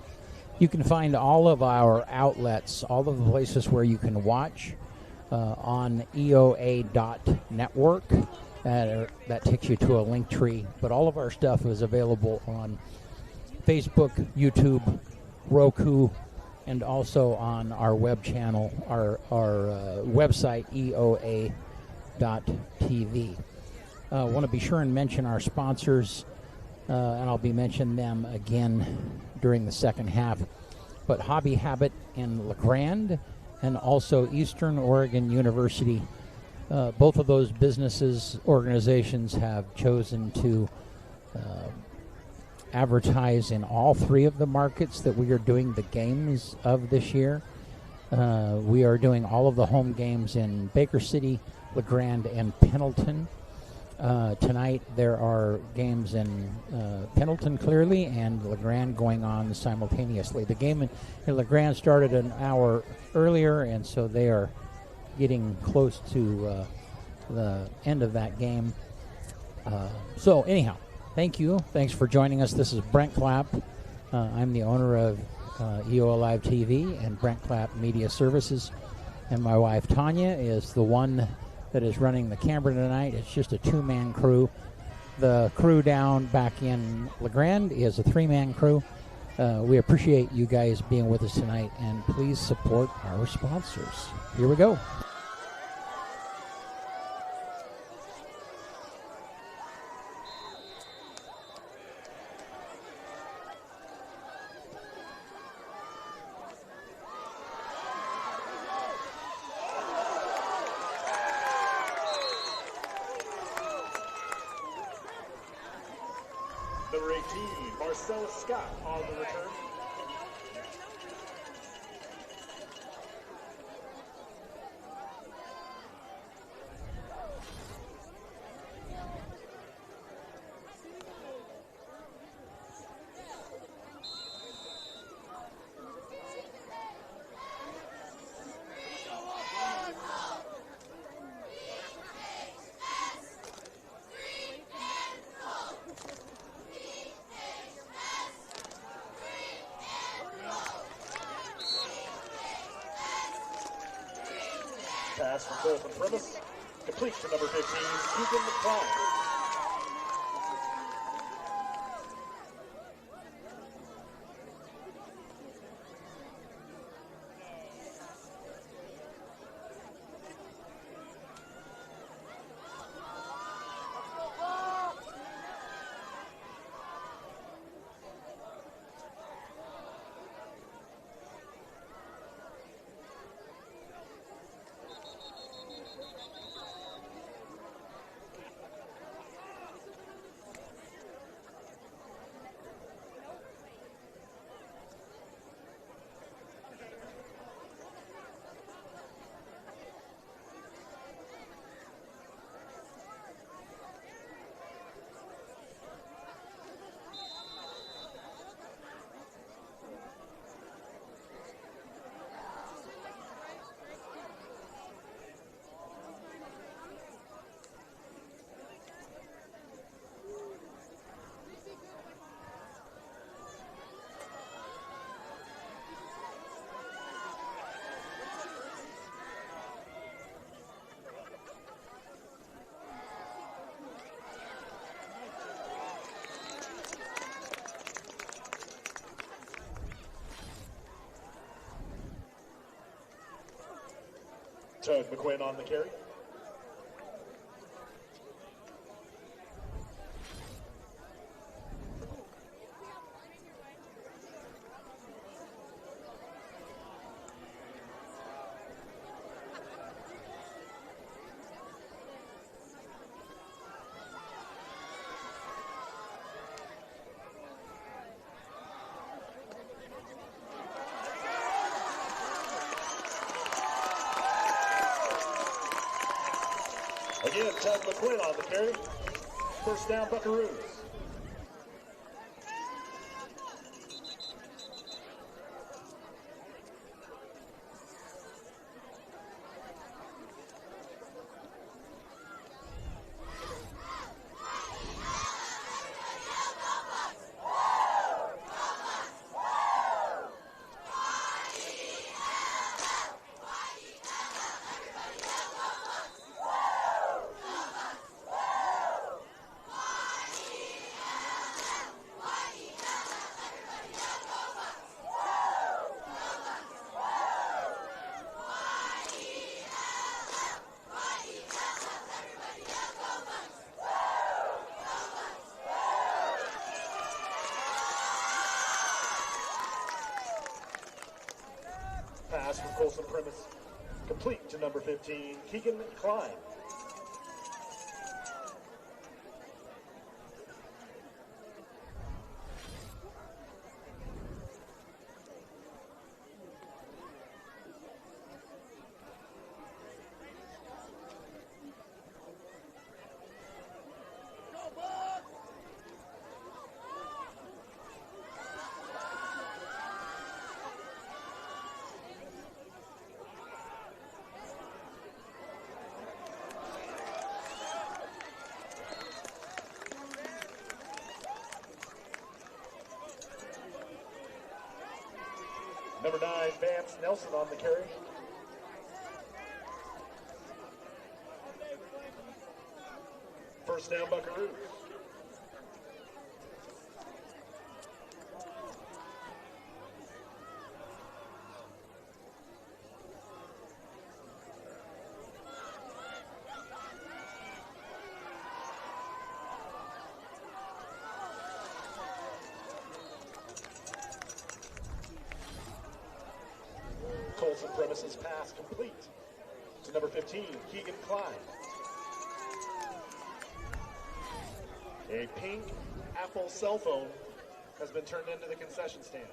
You can find all of our outlets, all of the places where you can watch on EOA.network. That takes you to a link tree, but all of our stuff is available on Facebook, YouTube, Roku, and also on our web channel, our website, eoa.tv. I want to be sure and mention our sponsors, and I'll be mentioning them again during the second half. But Hobby Habit in LeGrand and also Eastern Oregon University, both of those organizations have chosen to advertise in all three of the markets that we are doing the games of this year. We are doing all of the home games in Baker City, LeGrand, and Pendleton. Tonight there are games in Pendleton clearly and LeGrand going on simultaneously. The game in LeGrand started an hour earlier, and so they are getting close to the end of that game. So anyhow, thank you. Thanks for joining us. This is Brent Clapp. I'm the owner of EO Alive TV and Brent Clapp Media Services. And my wife, Tanya, is the one that is running the camera tonight. It's just a two-man crew. The crew down back in LeGrand is a three-man crew. We appreciate you guys being with us tonight, and please support our sponsors. Here we go. Number 18, Marcellus Scott on the return. Pass from Pendleton premise, complete to number 15, Keegan McCline. Tug McQuinn on the carry. Again, Tug McQuinn on the carry. First down, Buckaroos. Pass from Colson premise, complete to number 15, Keegan Klein. Number 9, Vance Nelson on the carry. First down, Buckaroos. Colson premises pass complete to number 15, Keegan Klein. A pink Apple cell phone has been turned into the concession stand.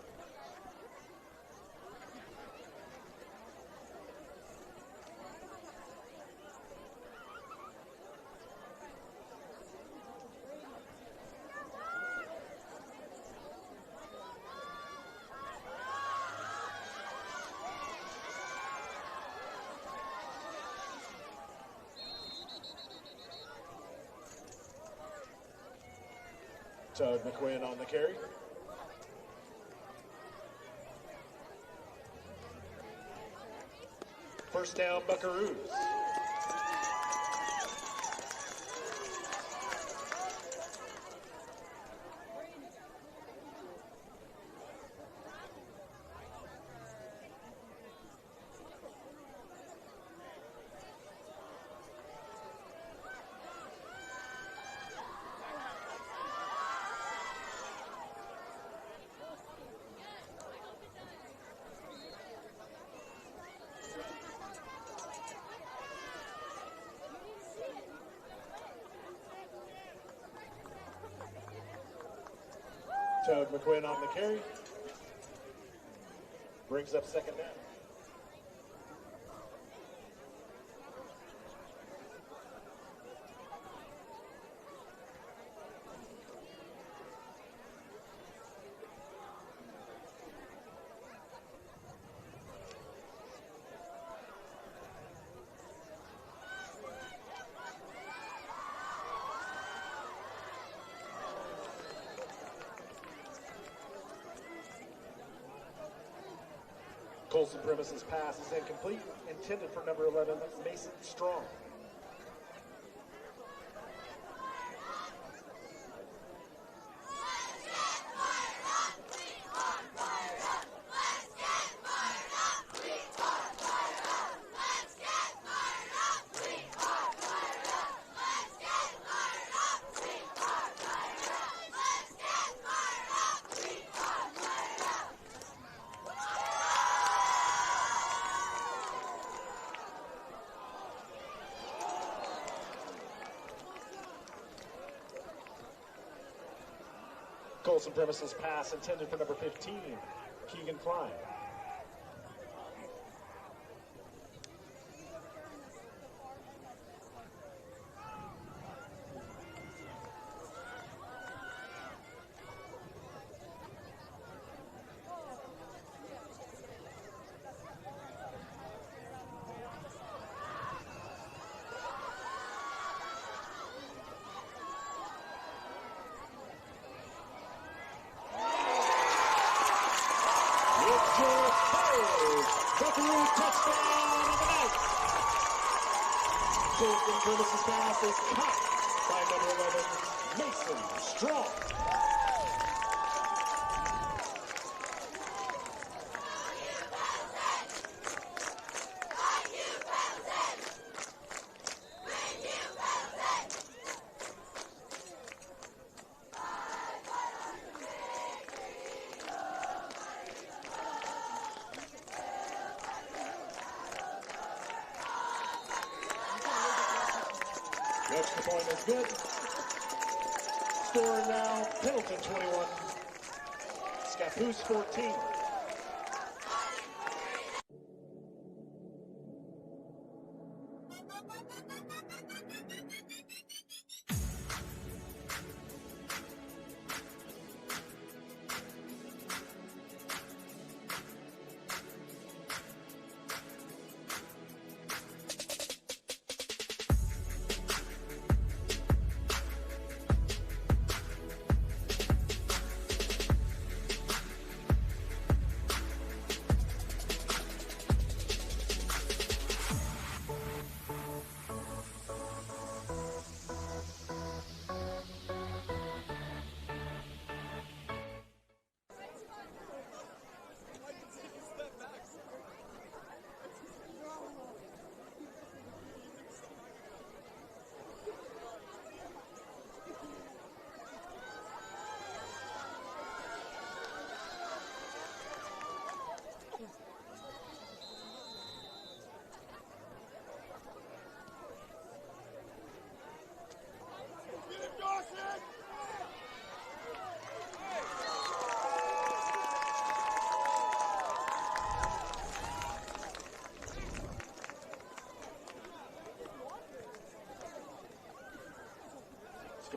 Todd McQuinn on the carry. First down, Buckaroos. Todd McQuinn on the carry. Brings up second down. Colson Primus' pass is incomplete, intended for number 11, Mason Strong. Colson Primus' pass intended for number 15, Keegan Klein. Colson Primus' pass is caught by number 11, Mason Strong. Extra point is good. Score now, Pendleton 21, Scappoose 14.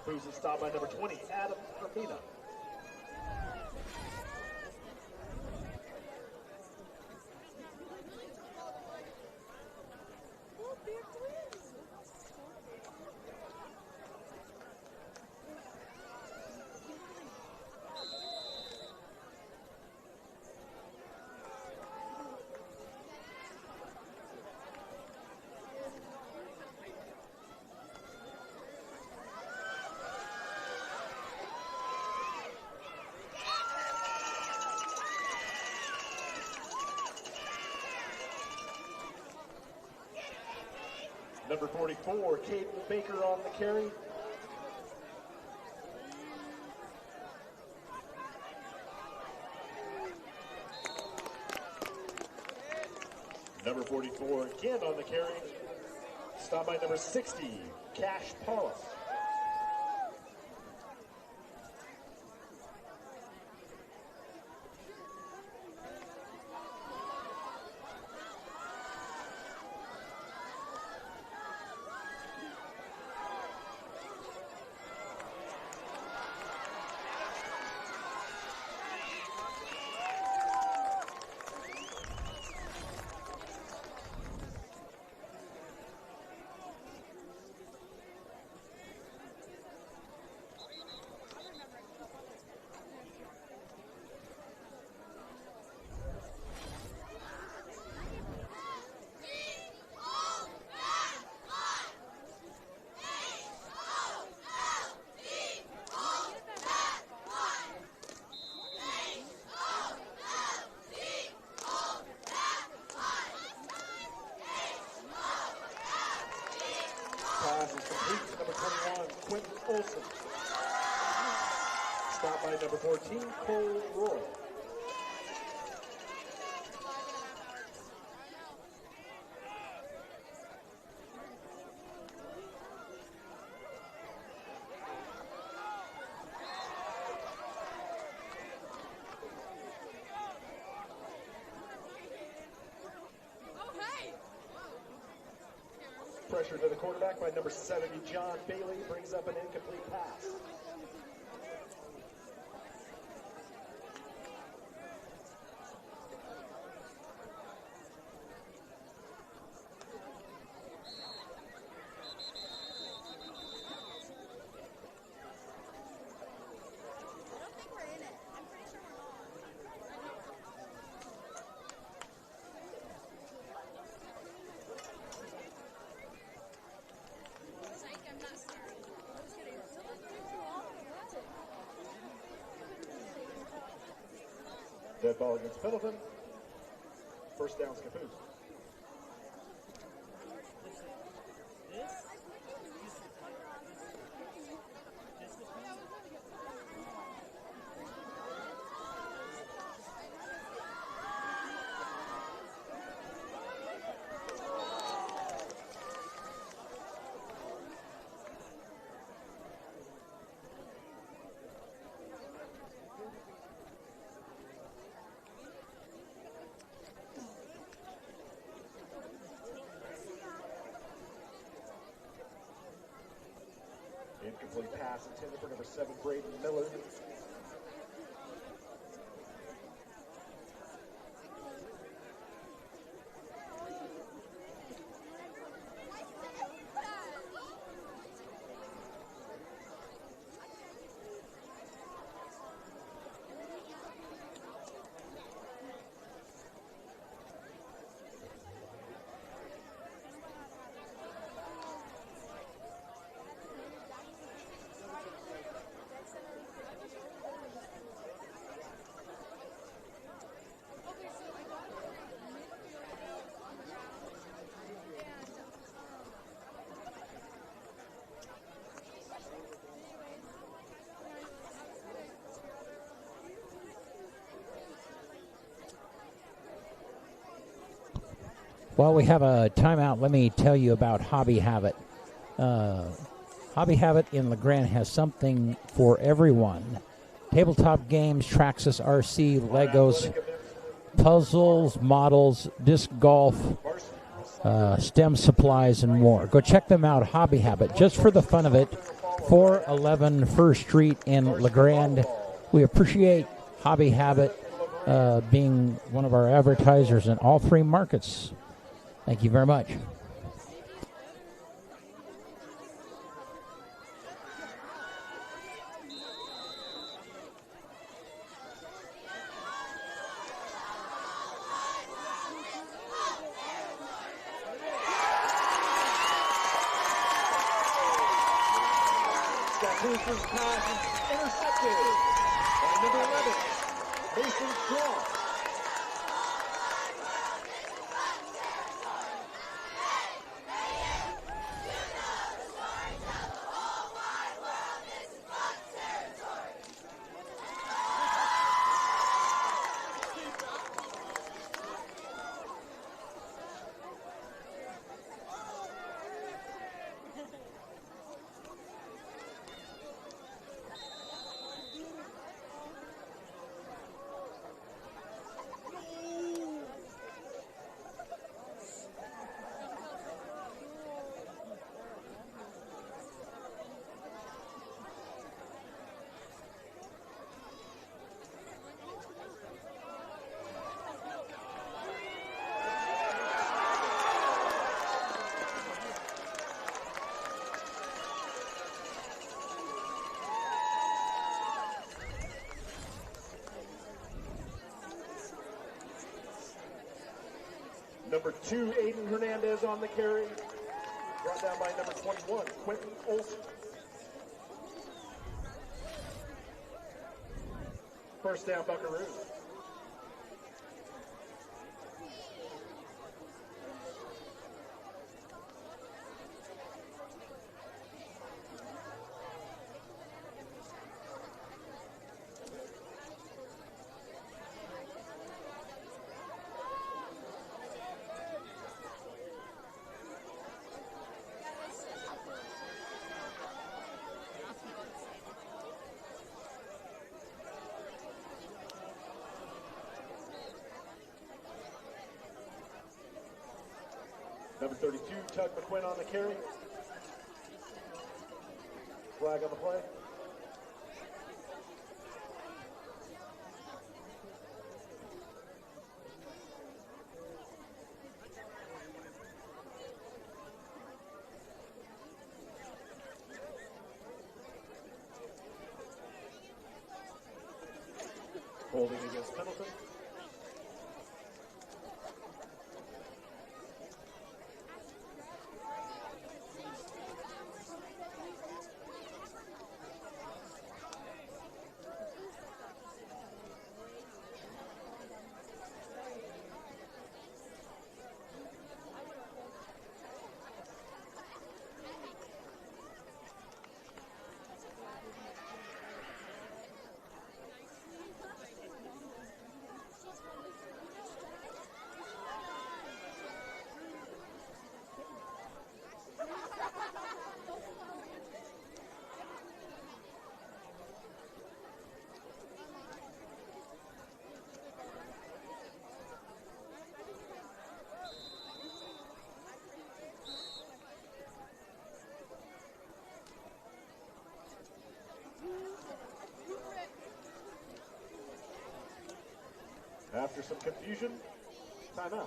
Scappoose is stopped by number 20, Adam Urbina. Number 44, Caden Baker on the carry. Number 44, again on the carry. Stop by number 60, Cash Paulus. Olson. Stopped by number 14, Cole Roy. Pressure to the quarterback by number 70, John Bailey, brings up an incomplete pass. Dead ball against Pendleton. First down, Scappoose. Incomplete pass intended for number 7, Braden Miller. While we have a timeout, let me tell you about Hobby Habit. Hobby Habit in LeGrand has something for everyone. Tabletop games, Traxxas RC, Legos, puzzles, models, disc golf, STEM supplies, and more. Go check them out, Hobby Habit, just for the fun of it. 411 First Street in LeGrand. We appreciate Hobby Habit being one of our advertisers in all three markets. Thank you very much. Scappoose's pass is intercepted by number 11, Mason Strong. Number 2, Aiden Hernandez on the carry. Brought down by number 21, Quentin Olson. First down, Buckaroos. Number 32, Tug McQuinn on the carry. Flag on the play. Holding against Pendleton. After some confusion, timeout.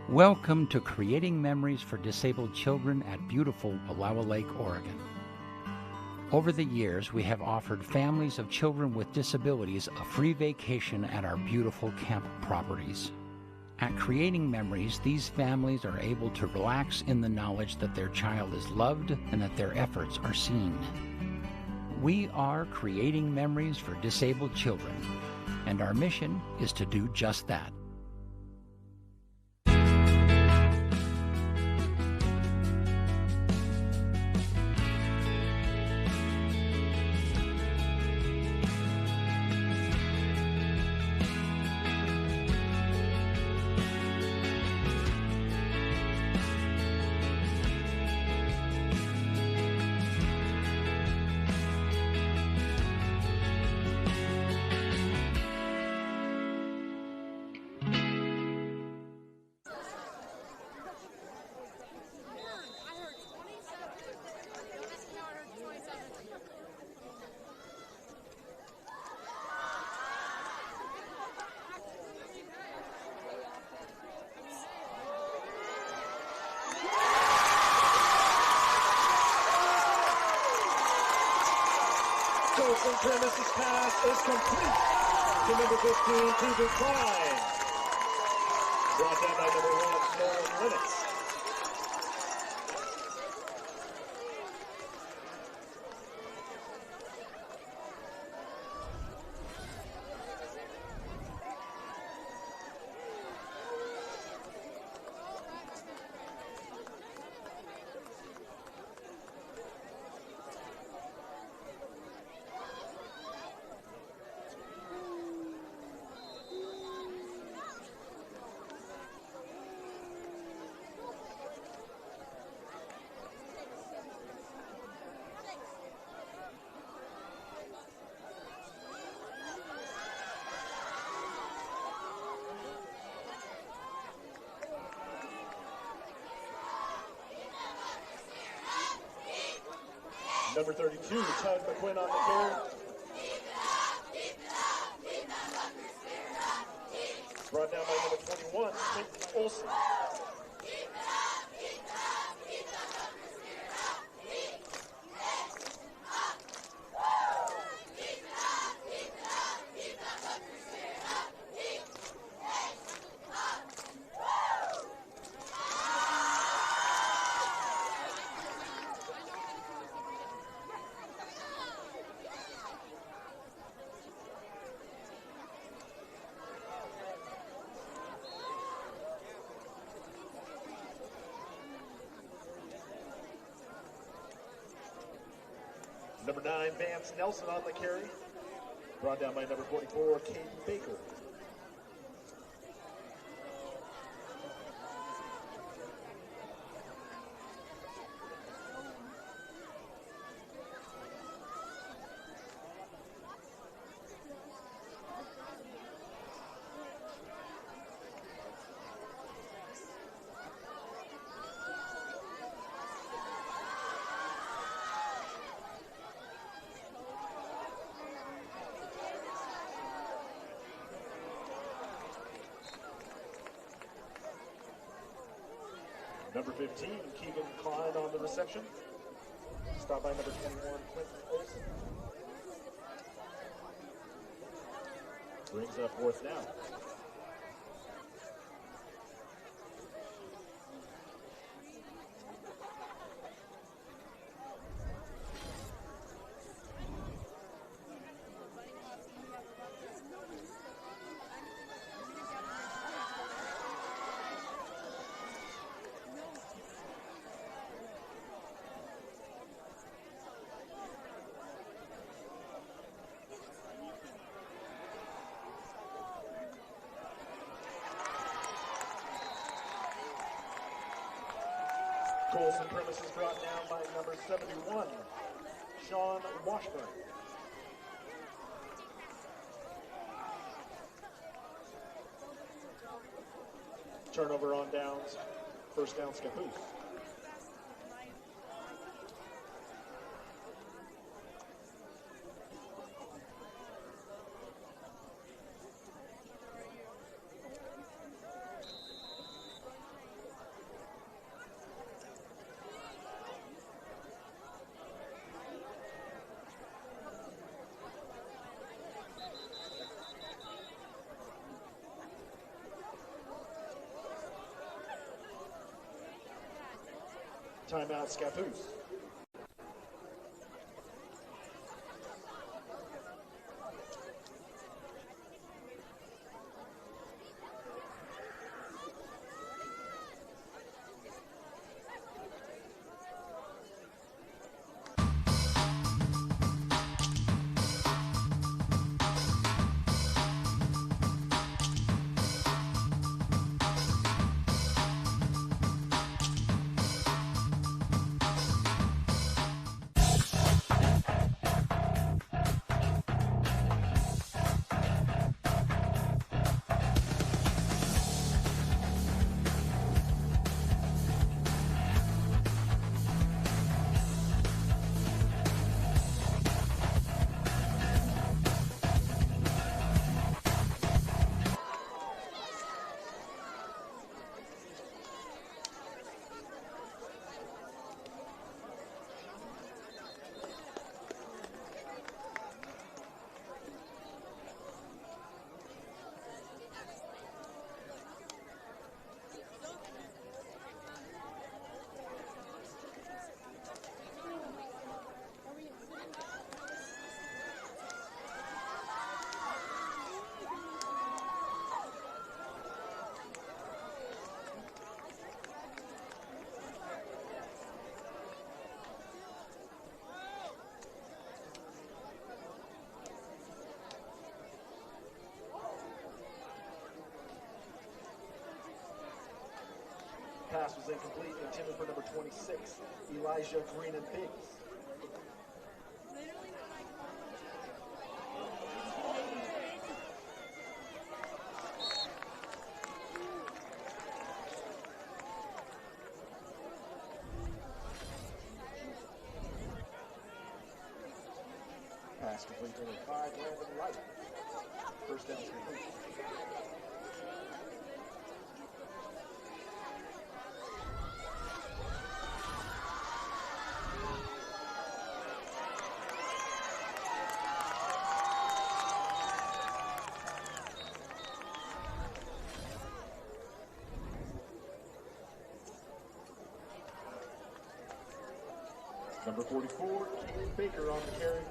Welcome to Creating Memories for Disabled Children at beautiful Wallowa Lake, Oregon. Over the years, we have offered families of children with disabilities a free vacation at our beautiful camp properties. At Creating Memories, these families are able to relax in the knowledge that their child is loved and that their efforts are seen. We are Creating Memories for Disabled Children, and our mission is to do just that. Colson Premis' pass is complete to number 15, Keegan Klein. Brought down by number 1, Nolan Lennox. Number 32, Tug McQuinn on the carry. Brought down by number 21, Nick Olson. Number 9, Vance Nelson on the carry. Brought down by number 44, Caden Baker. Number 15, Keegan Klein on the reception. Stopped by number 21, Quentin Olson. Brings up 4th down. Colson Premises brought down by number 71, Sean Washburn. Turnover on downs, 1st down Scappoose. Timeout, Scappoose. is incomplete. Intended for number 26, Elijah Green and Biggs. Pass complete to number 5, Landon Light. First down is complete. Number 44, Keegan Baker on the carry.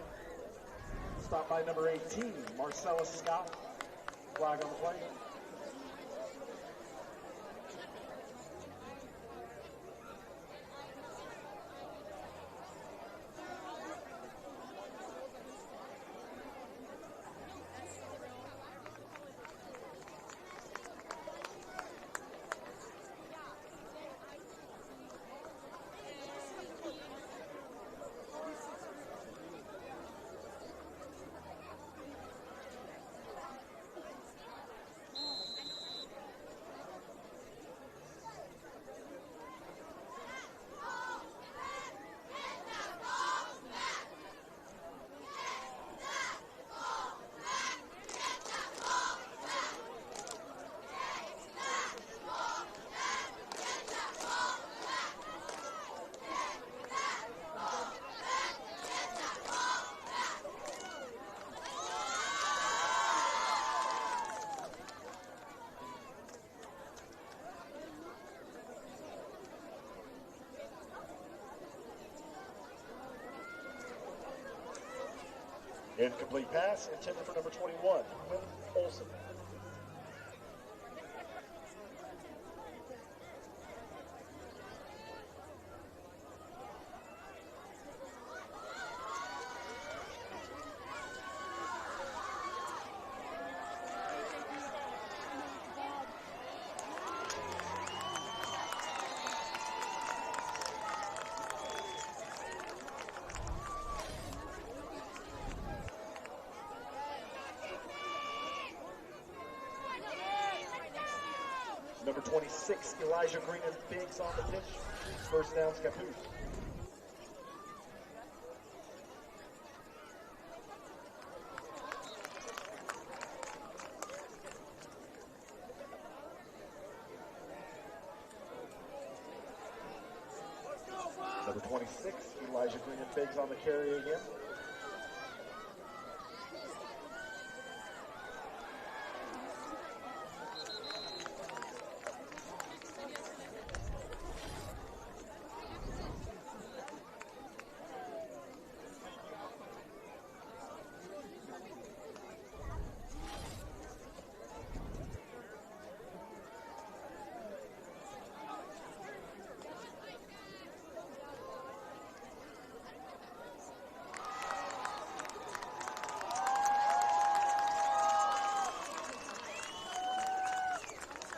Stopped by number 18, Marcellus Scott. Flag on the play. Incomplete pass, intended for number 21, Quinn Olson. Number 26, Elijah Green and Biggs on the pitch. First down, Scappoose. Number 26, Elijah Green and Biggs on the carry again.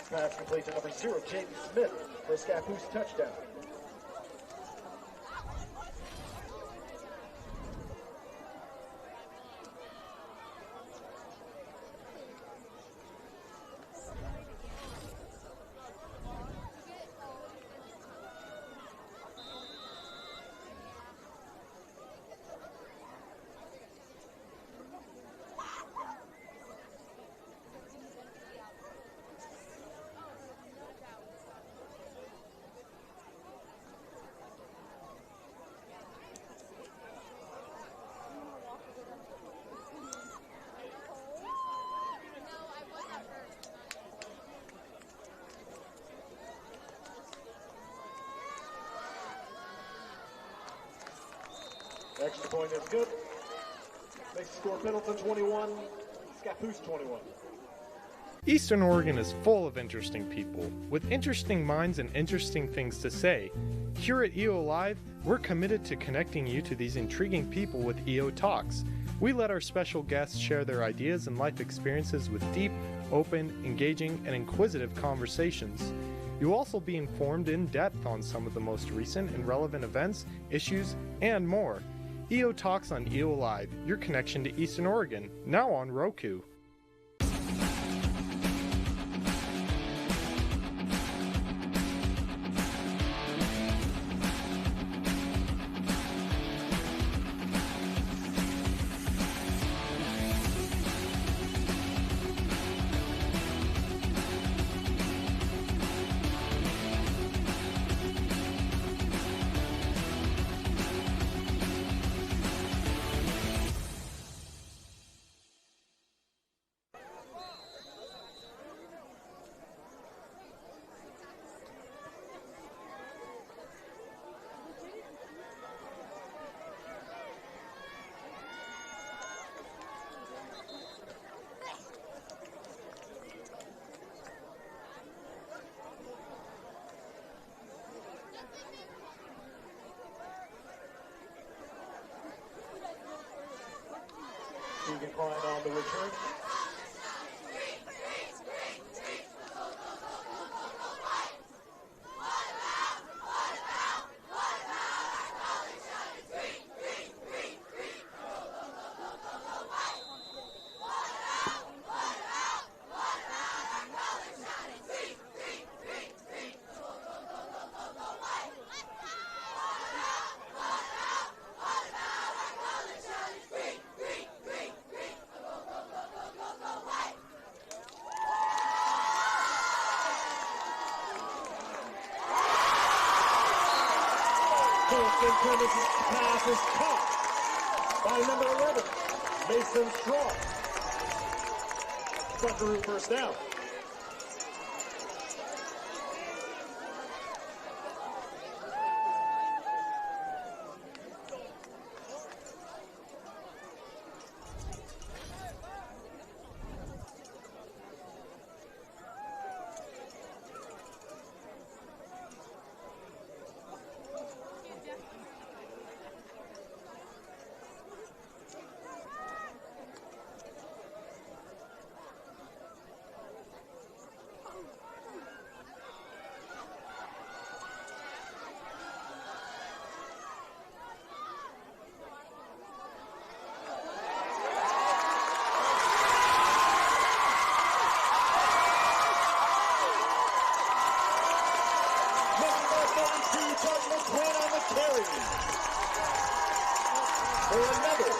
Pass complete to number 0, James Smith, for a Scappoose touchdown. Extra point is good. Makes the score Pendleton 21, Scappoose 21. Eastern Oregon is full of interesting people, with interesting minds and interesting things to say. Here at EO Live, we're committed to connecting you to these intriguing people with EO Talks. We let our special guests share their ideas and life experiences with deep, open, engaging, and inquisitive conversations. You'll also be informed in depth on some of the most recent and relevant events, issues, and more. EO Talks on EO Live, your connection to Eastern Oregon, now on Roku. Keegan Klein on the return. Pendleton's pass is caught by number 11, Mason Strong. Buckaroo first down. For another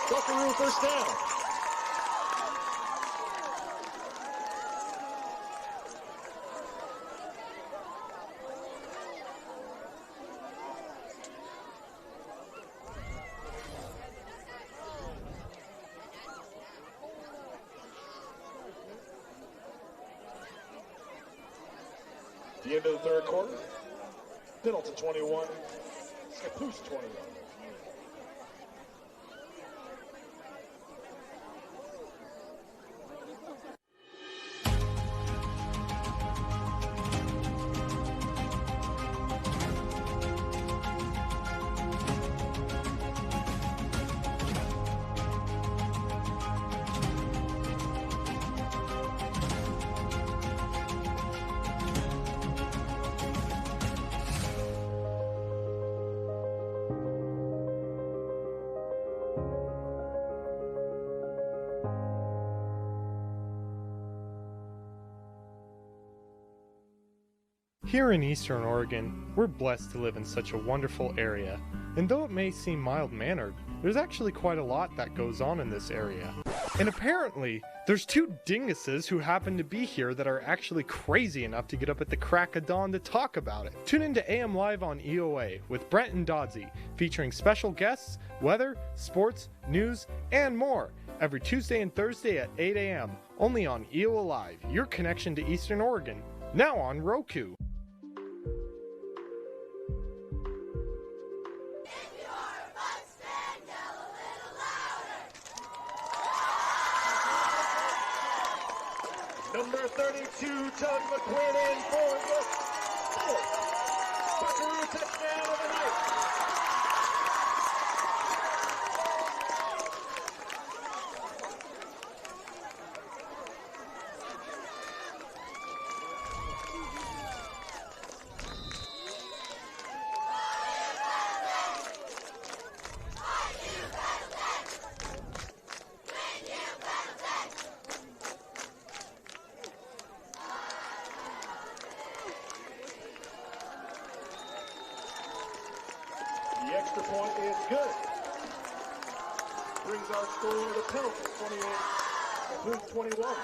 Buckaroo first down. The end of the third quarter. Pendleton 21, Scappoose 21. Here in Eastern Oregon, we're blessed to live in such a wonderful area, and though it may seem mild-mannered, there's actually quite a lot that goes on in this area. And apparently, there's two dinguses who happen to be here that are actually crazy enough to get up at the crack of dawn to talk about it. Tune in to AM Live on EOA with Brent and Dodsey, featuring special guests, weather, sports, news, and more, every Tuesday and Thursday at 8 a.m., only on EOA Live, your connection to Eastern Oregon, now on Roku. Number 32, Tug McQuinn in for the fourth Buckaroo touchdown of the night. brings our score to Pendleton, 28, Booth 21.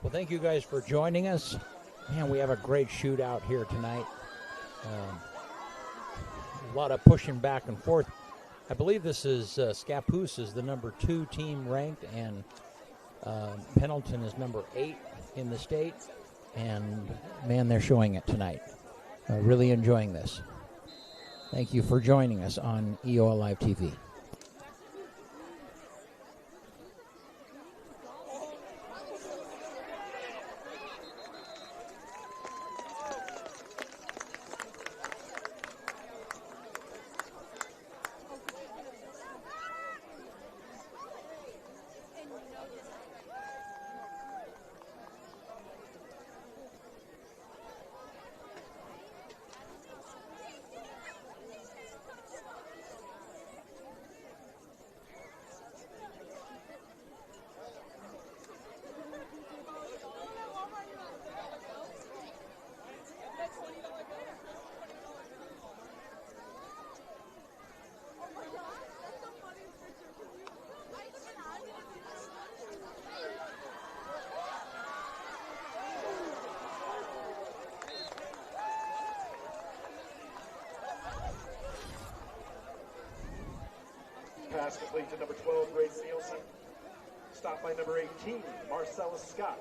Well, thank you guys for joining us. Man, we have a great shootout here tonight. A lot of pushing back and forth. I believe this is Scappoose is the number 2 team ranked, and Pendleton is number 8 in the state. And, man, they're showing it tonight. Really enjoying this. Thank you for joining us on EOL Live TV. Pass complete to number 12, Grace Nielsen. Stopped by number 18, Marcella Scott.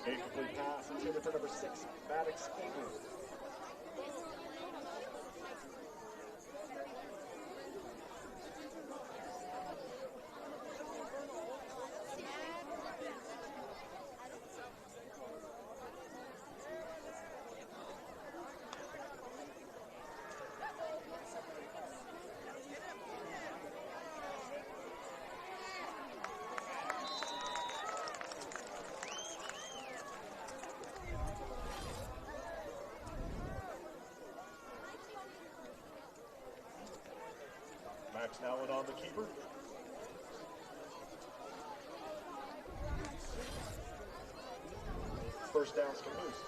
Incomplete pass intended for number 6, Maddox Eagle. Max now in on the keeper. First down, Scappoose.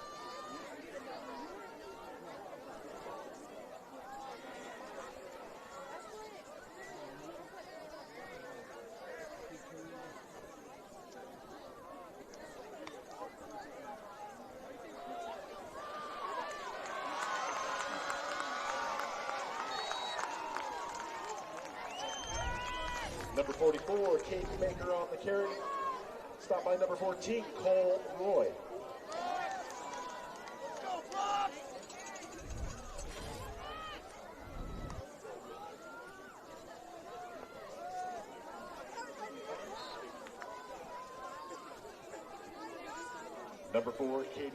Number 44, Kate Baker on the carry. Stopped by number 14, Cole Roy. Number 4, Kate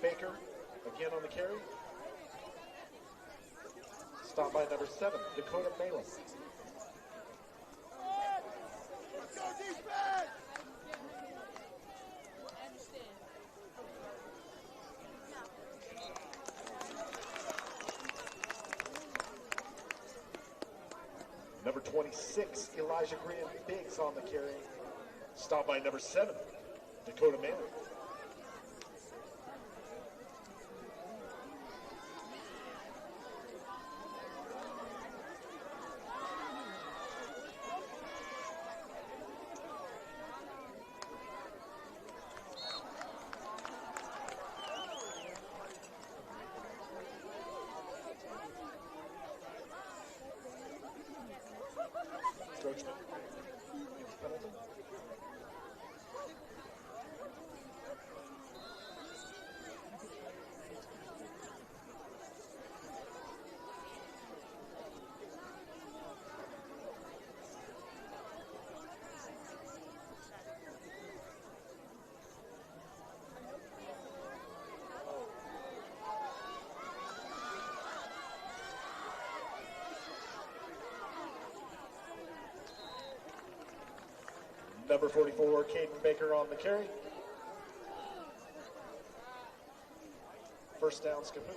Baker, again on the carry. Stopped by number 7, Dakota Malin. Number 26, Elijah Graham Biggs on the carry. Stopped by number 7, Dakota Malin. Coachman, Pendleton. Number 44, Caden Baker on the carry. First down, Scappoose.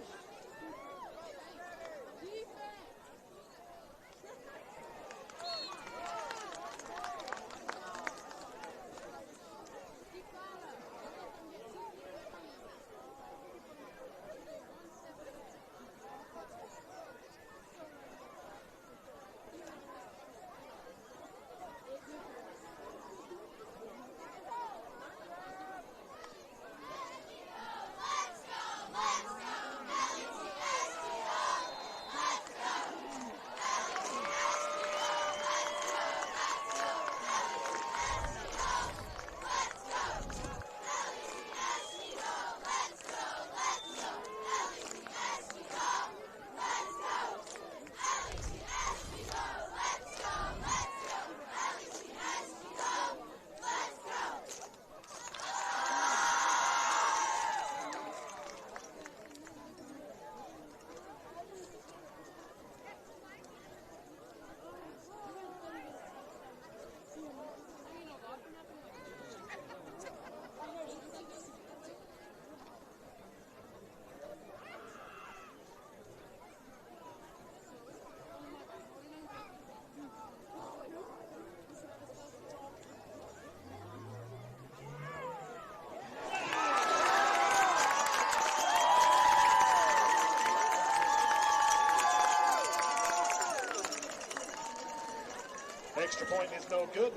Extra point is no good.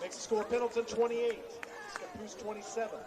Makes the score Pendleton 28, Scappoose 27.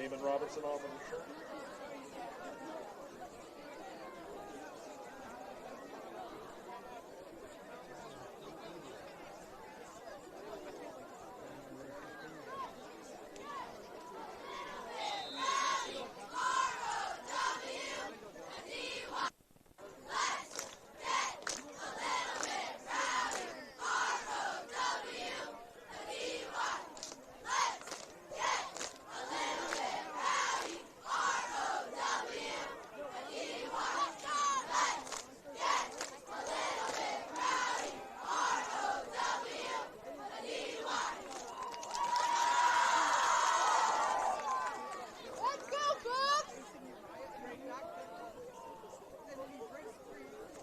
Damon Robertson on the return.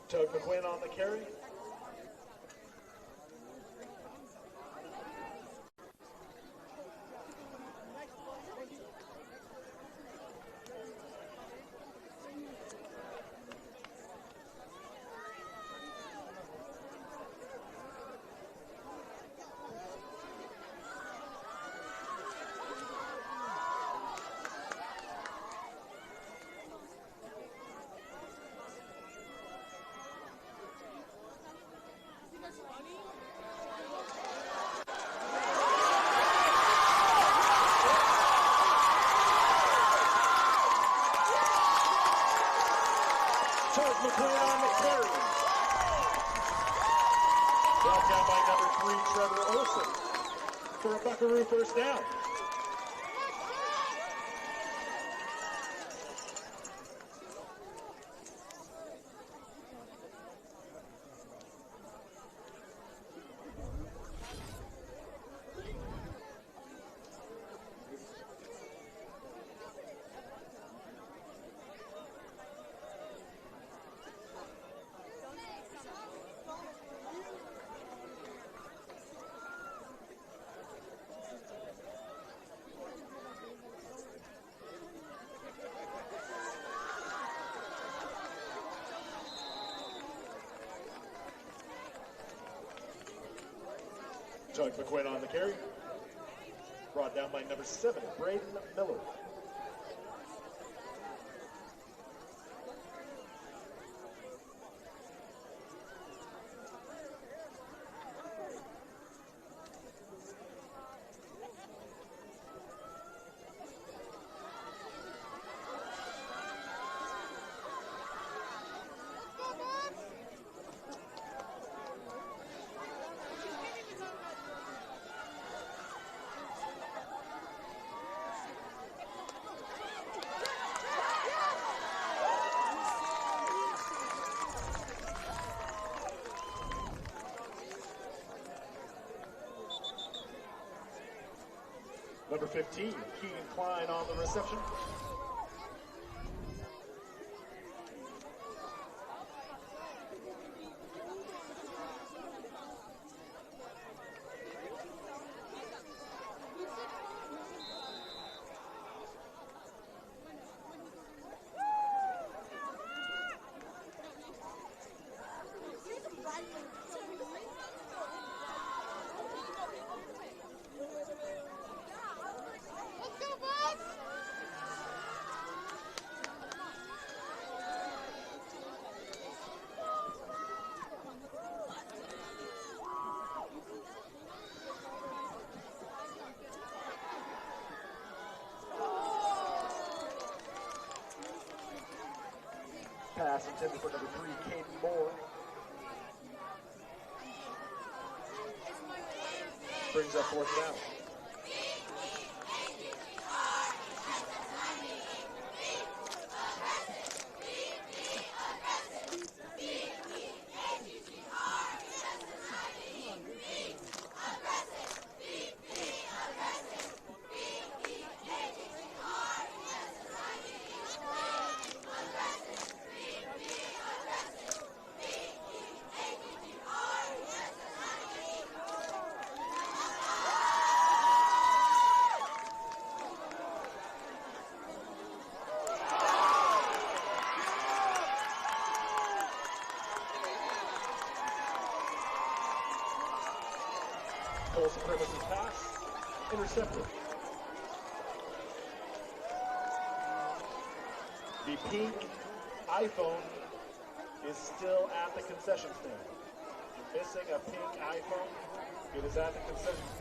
Doug McQuinn on the carry. Doug McQuinn on the carry. Brought down by number 3, Trevor Olson, for a Buckaroo first down. Doug McQuinn on the carry. Brought down by number 7, Braden Miller. Number 15, Keegan Klein on the reception. Pass intended for number 3, Caden Moore. Brings up fourth down. Full supremacy pass, intercepted. The pink iPhone is still at the concession stand. You're missing a pink iPhone. It is at the concession stand.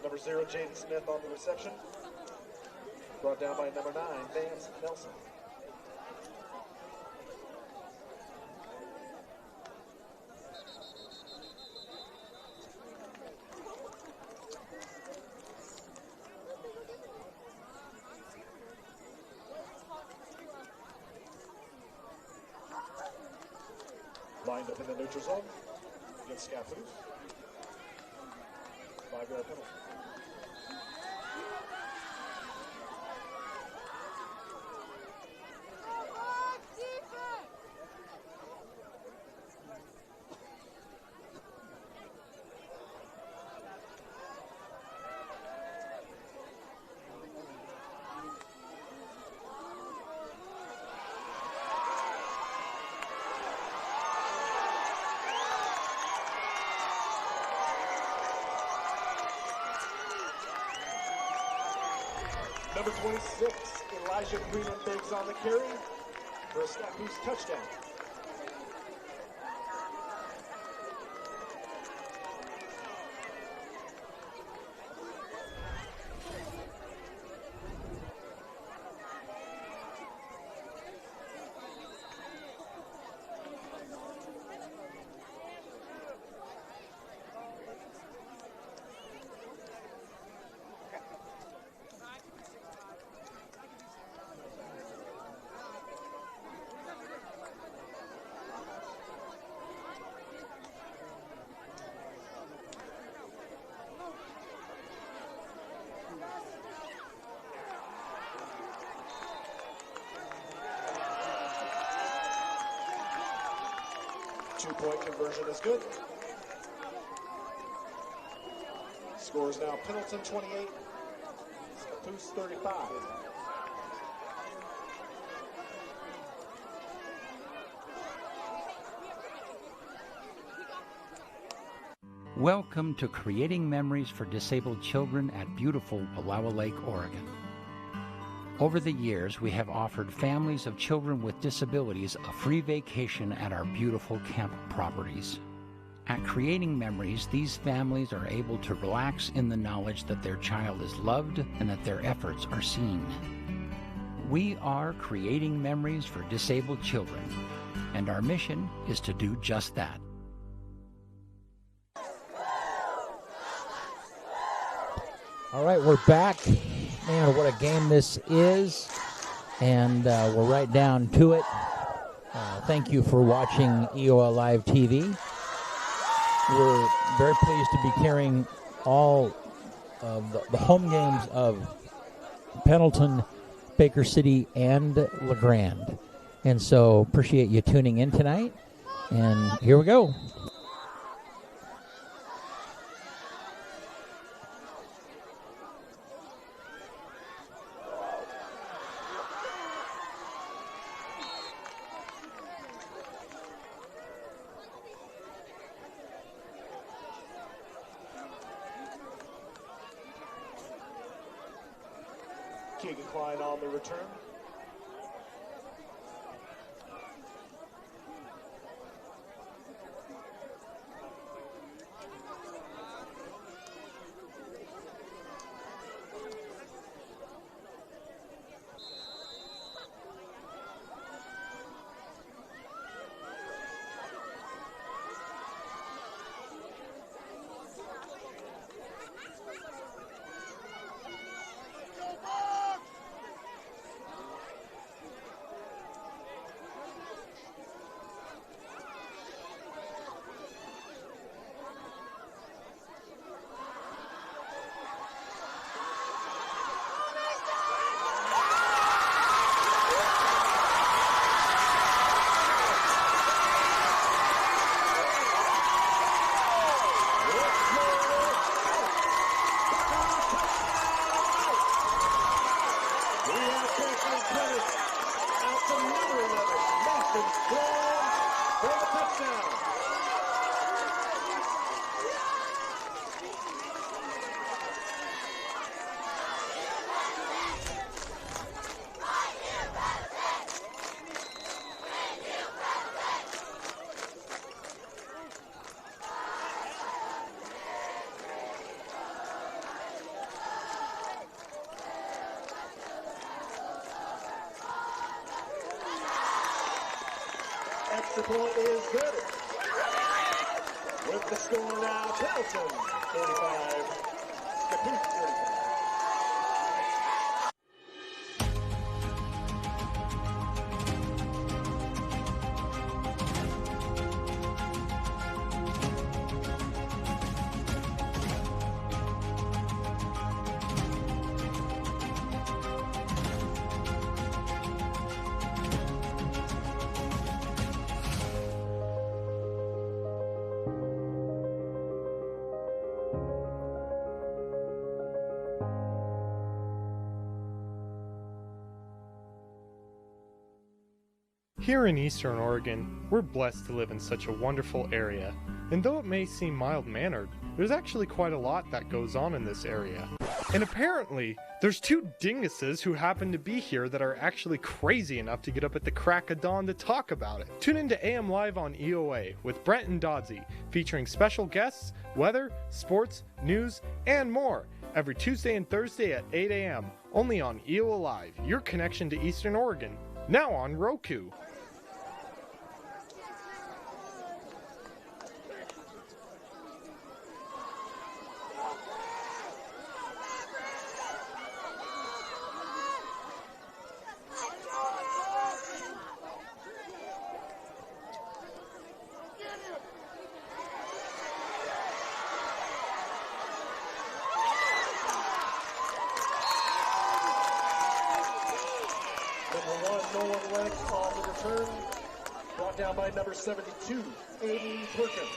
Number 0, Jaden Smith on the reception. Brought down by number 9, Vance Nelson. Lined up in the neutral zone against Scappoose. 5-yard penalty. Number 26, Elijah Greenland-Biggs on the carry for a Scappoose touchdown. Two-point conversion is good. Score is now Pendleton 28, Scappoose 35. Welcome to Creating Memories for Disabled Children at beautiful Wallowa Lake, Oregon. Over the years, we have offered families of children with disabilities a free vacation at our beautiful camp properties. At Creating Memories, these families are able to relax in the knowledge that their child is loved and that their efforts are seen. We are creating memories for disabled children, and our mission is to do just that. All right, we're back. Man, what a game this is, and we're right down to it. Thank you for watching EOL Live TV. We're very pleased to be carrying all of the home games of Pendleton, Baker City, and LeGrand. And so appreciate you tuning in tonight, and here we go. Keegan Klein on the return. We have Pendleton Pettis out to number 11, Mason Strong for the touchdown. Extra point is good. With the score now, Pendleton 45, Scappoose 35. Here in Eastern Oregon, we're blessed to live in such a wonderful area, and though it may seem mild-mannered, there's actually quite a lot that goes on in this area. And apparently, there's two dinguses who happen to be here that are actually crazy enough to get up at the crack of dawn to talk about it. Tune in to AM Live on EOA with Brent and Dodsey, featuring special guests, weather, sports, news, and more, every Tuesday and Thursday at 8 a.m., only on EOA Live, your connection to Eastern Oregon, now on Roku. Nolan Wentz on the return, brought down by number 72, Aiden Perkins.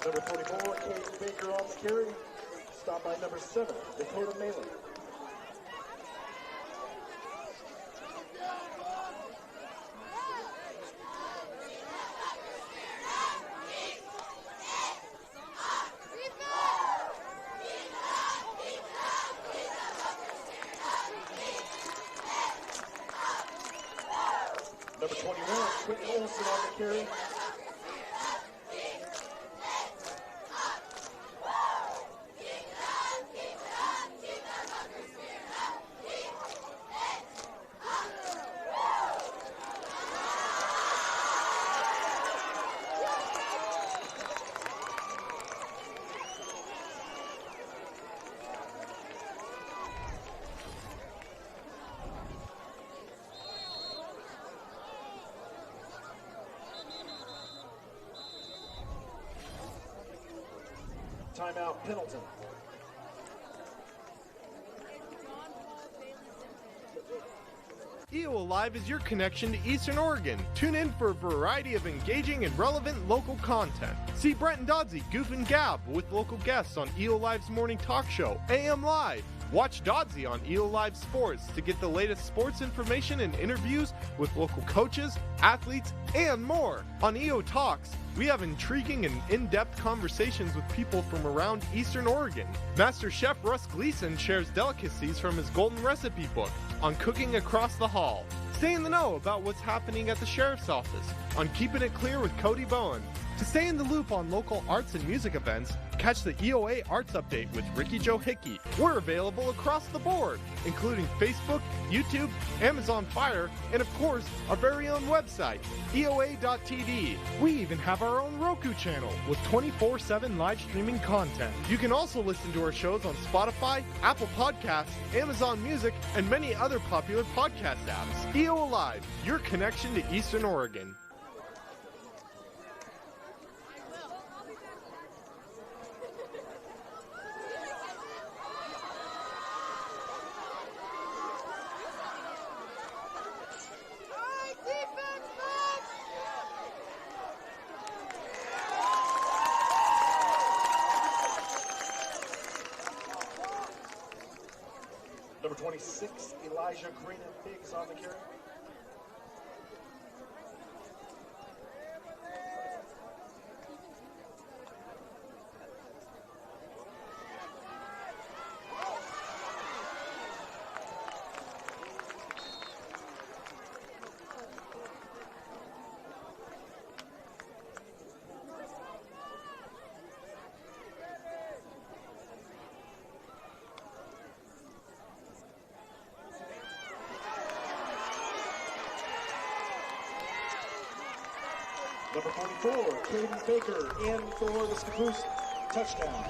Number 44, Caden Baker on the carry. Stopped by number 7, Dakota Malin. Number 21, Quentin Olson on the carry. Timeout, Pendleton. EOA Live is your connection to Eastern Oregon. Tune in for a variety of engaging and relevant local content. See Brent and Dodsey goof and gab with local guests on EOA Live's morning talk show, AM Live. Watch Dodsey on EOA Live Sports to get the latest sports information and interviews with local coaches, athletes, and more. On EO Talks, we have intriguing and in-depth conversations with people from around Eastern Oregon. Master Chef Russ Gleason shares delicacies from his Golden Recipe book on cooking across the hall. Stay in the know about what's happening at the Sheriff's Office on Keeping It Clear with Cody Bowen. To stay in the loop on local arts and music events, catch the EOA Arts Update with Ricky Joe Hickey. We're available across the board, including Facebook, YouTube, Amazon Fire, and of course, our very own website, EOA.tv. We even have our own Roku channel with 24/7 live streaming content. You can also listen to our shows on Spotify, Apple Podcasts, Amazon Music, and many other popular podcast apps. EO Live, your connection to Eastern Oregon. Number 26, Elijah Green and Pigs on the carry. Number 44, Caden Baker in for the Scappoose touchdown.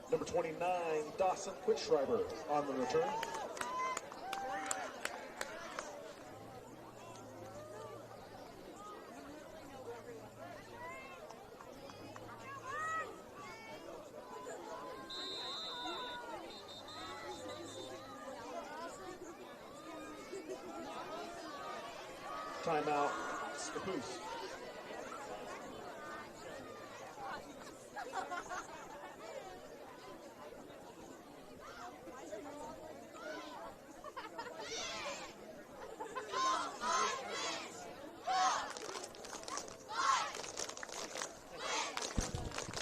Number 29, Dawson Quitschreiber on the return. Timeout, Scappoose.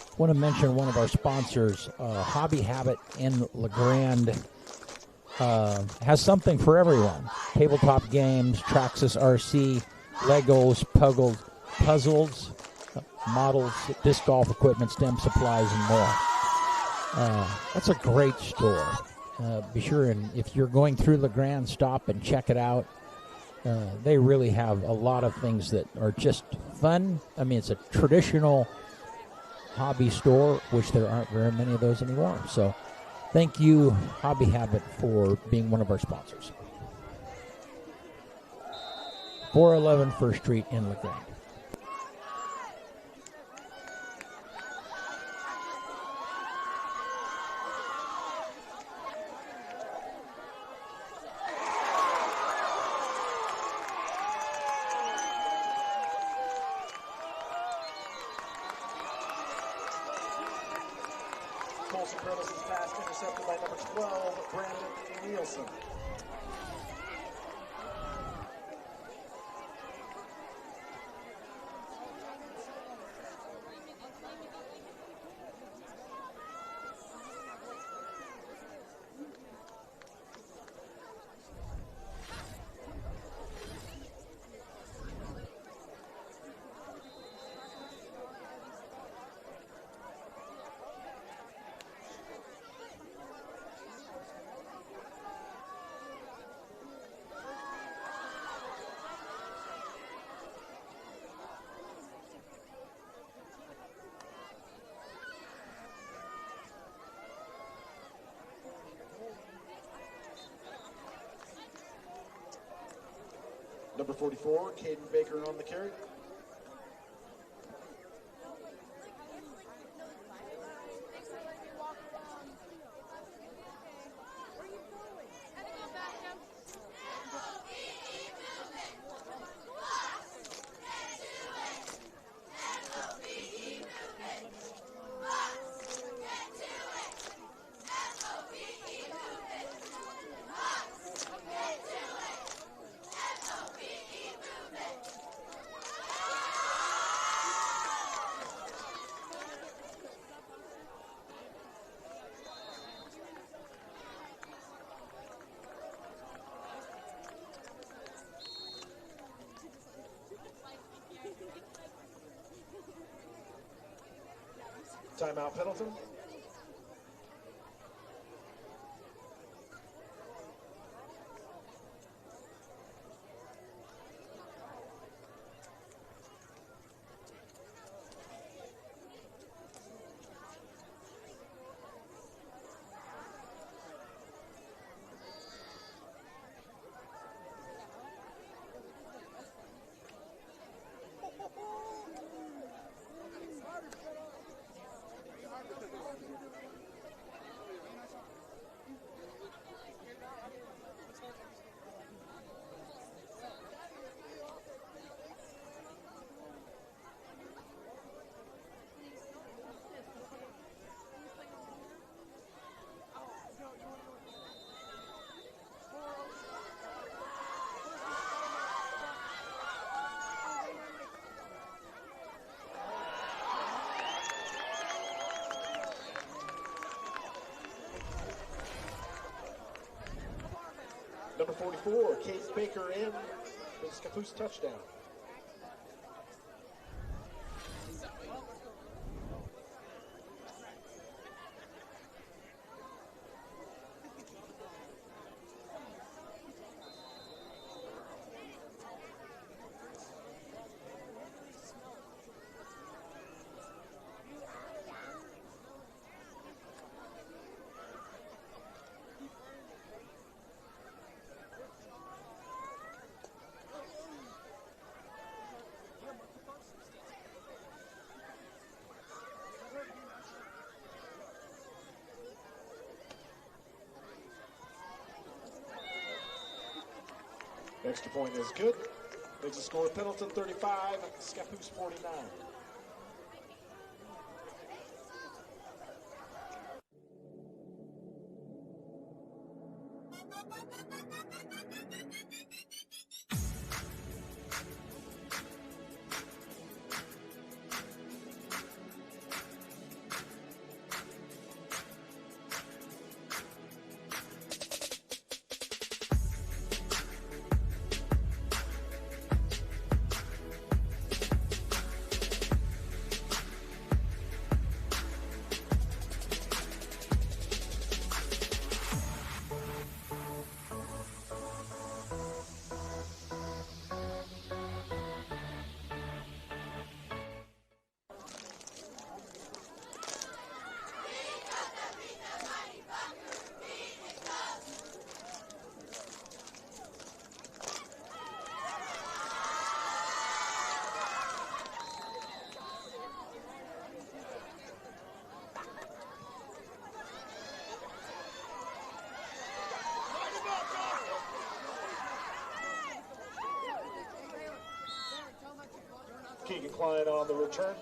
I want to mention one of our sponsors, Hobby Habit in LeGrand, has something for everyone. Tabletop games, Traxxas RC, Legos, puzzles, models, disc golf equipment, STEM supplies, and more. That's a great store. Be sure, and if you're going through LeGrand, stop and check it out. They really have a lot of things that are just fun. I mean, it's a traditional hobby store, which there aren't very many of those anymore. So thank you, Hobby Habit, for being one of our sponsors. 411 First Street in LaGrange. Colson premises pass intercepted by number 12, Brandon Nielsen. Number 44, Caden Baker on the carry. Timeout, Pendleton. Number 44, Case Baker in for the Scappoose touchdown. Extra point is good. Makes the score Pendleton 35, Scappoose 49. Keegan Klein on the return.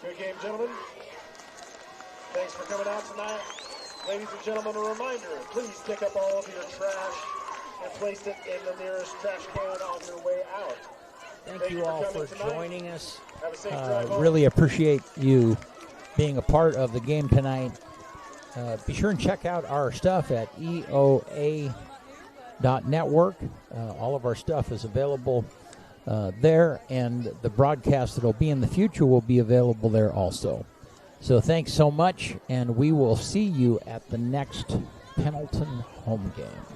Good game, gentlemen. Thanks for coming out tonight. Ladies and gentlemen, a reminder, please pick up all of your trash and place it in the nearest trash can on your way out. Thank you all for joining us. Have a safe drive home. Really appreciate you being a part of the game tonight. Be sure and check out our stuff at eoa.network. All of our stuff is available there, and the broadcast that will be in the future will be available there also. So thanks so much, and we will see you at the next Pendleton home game.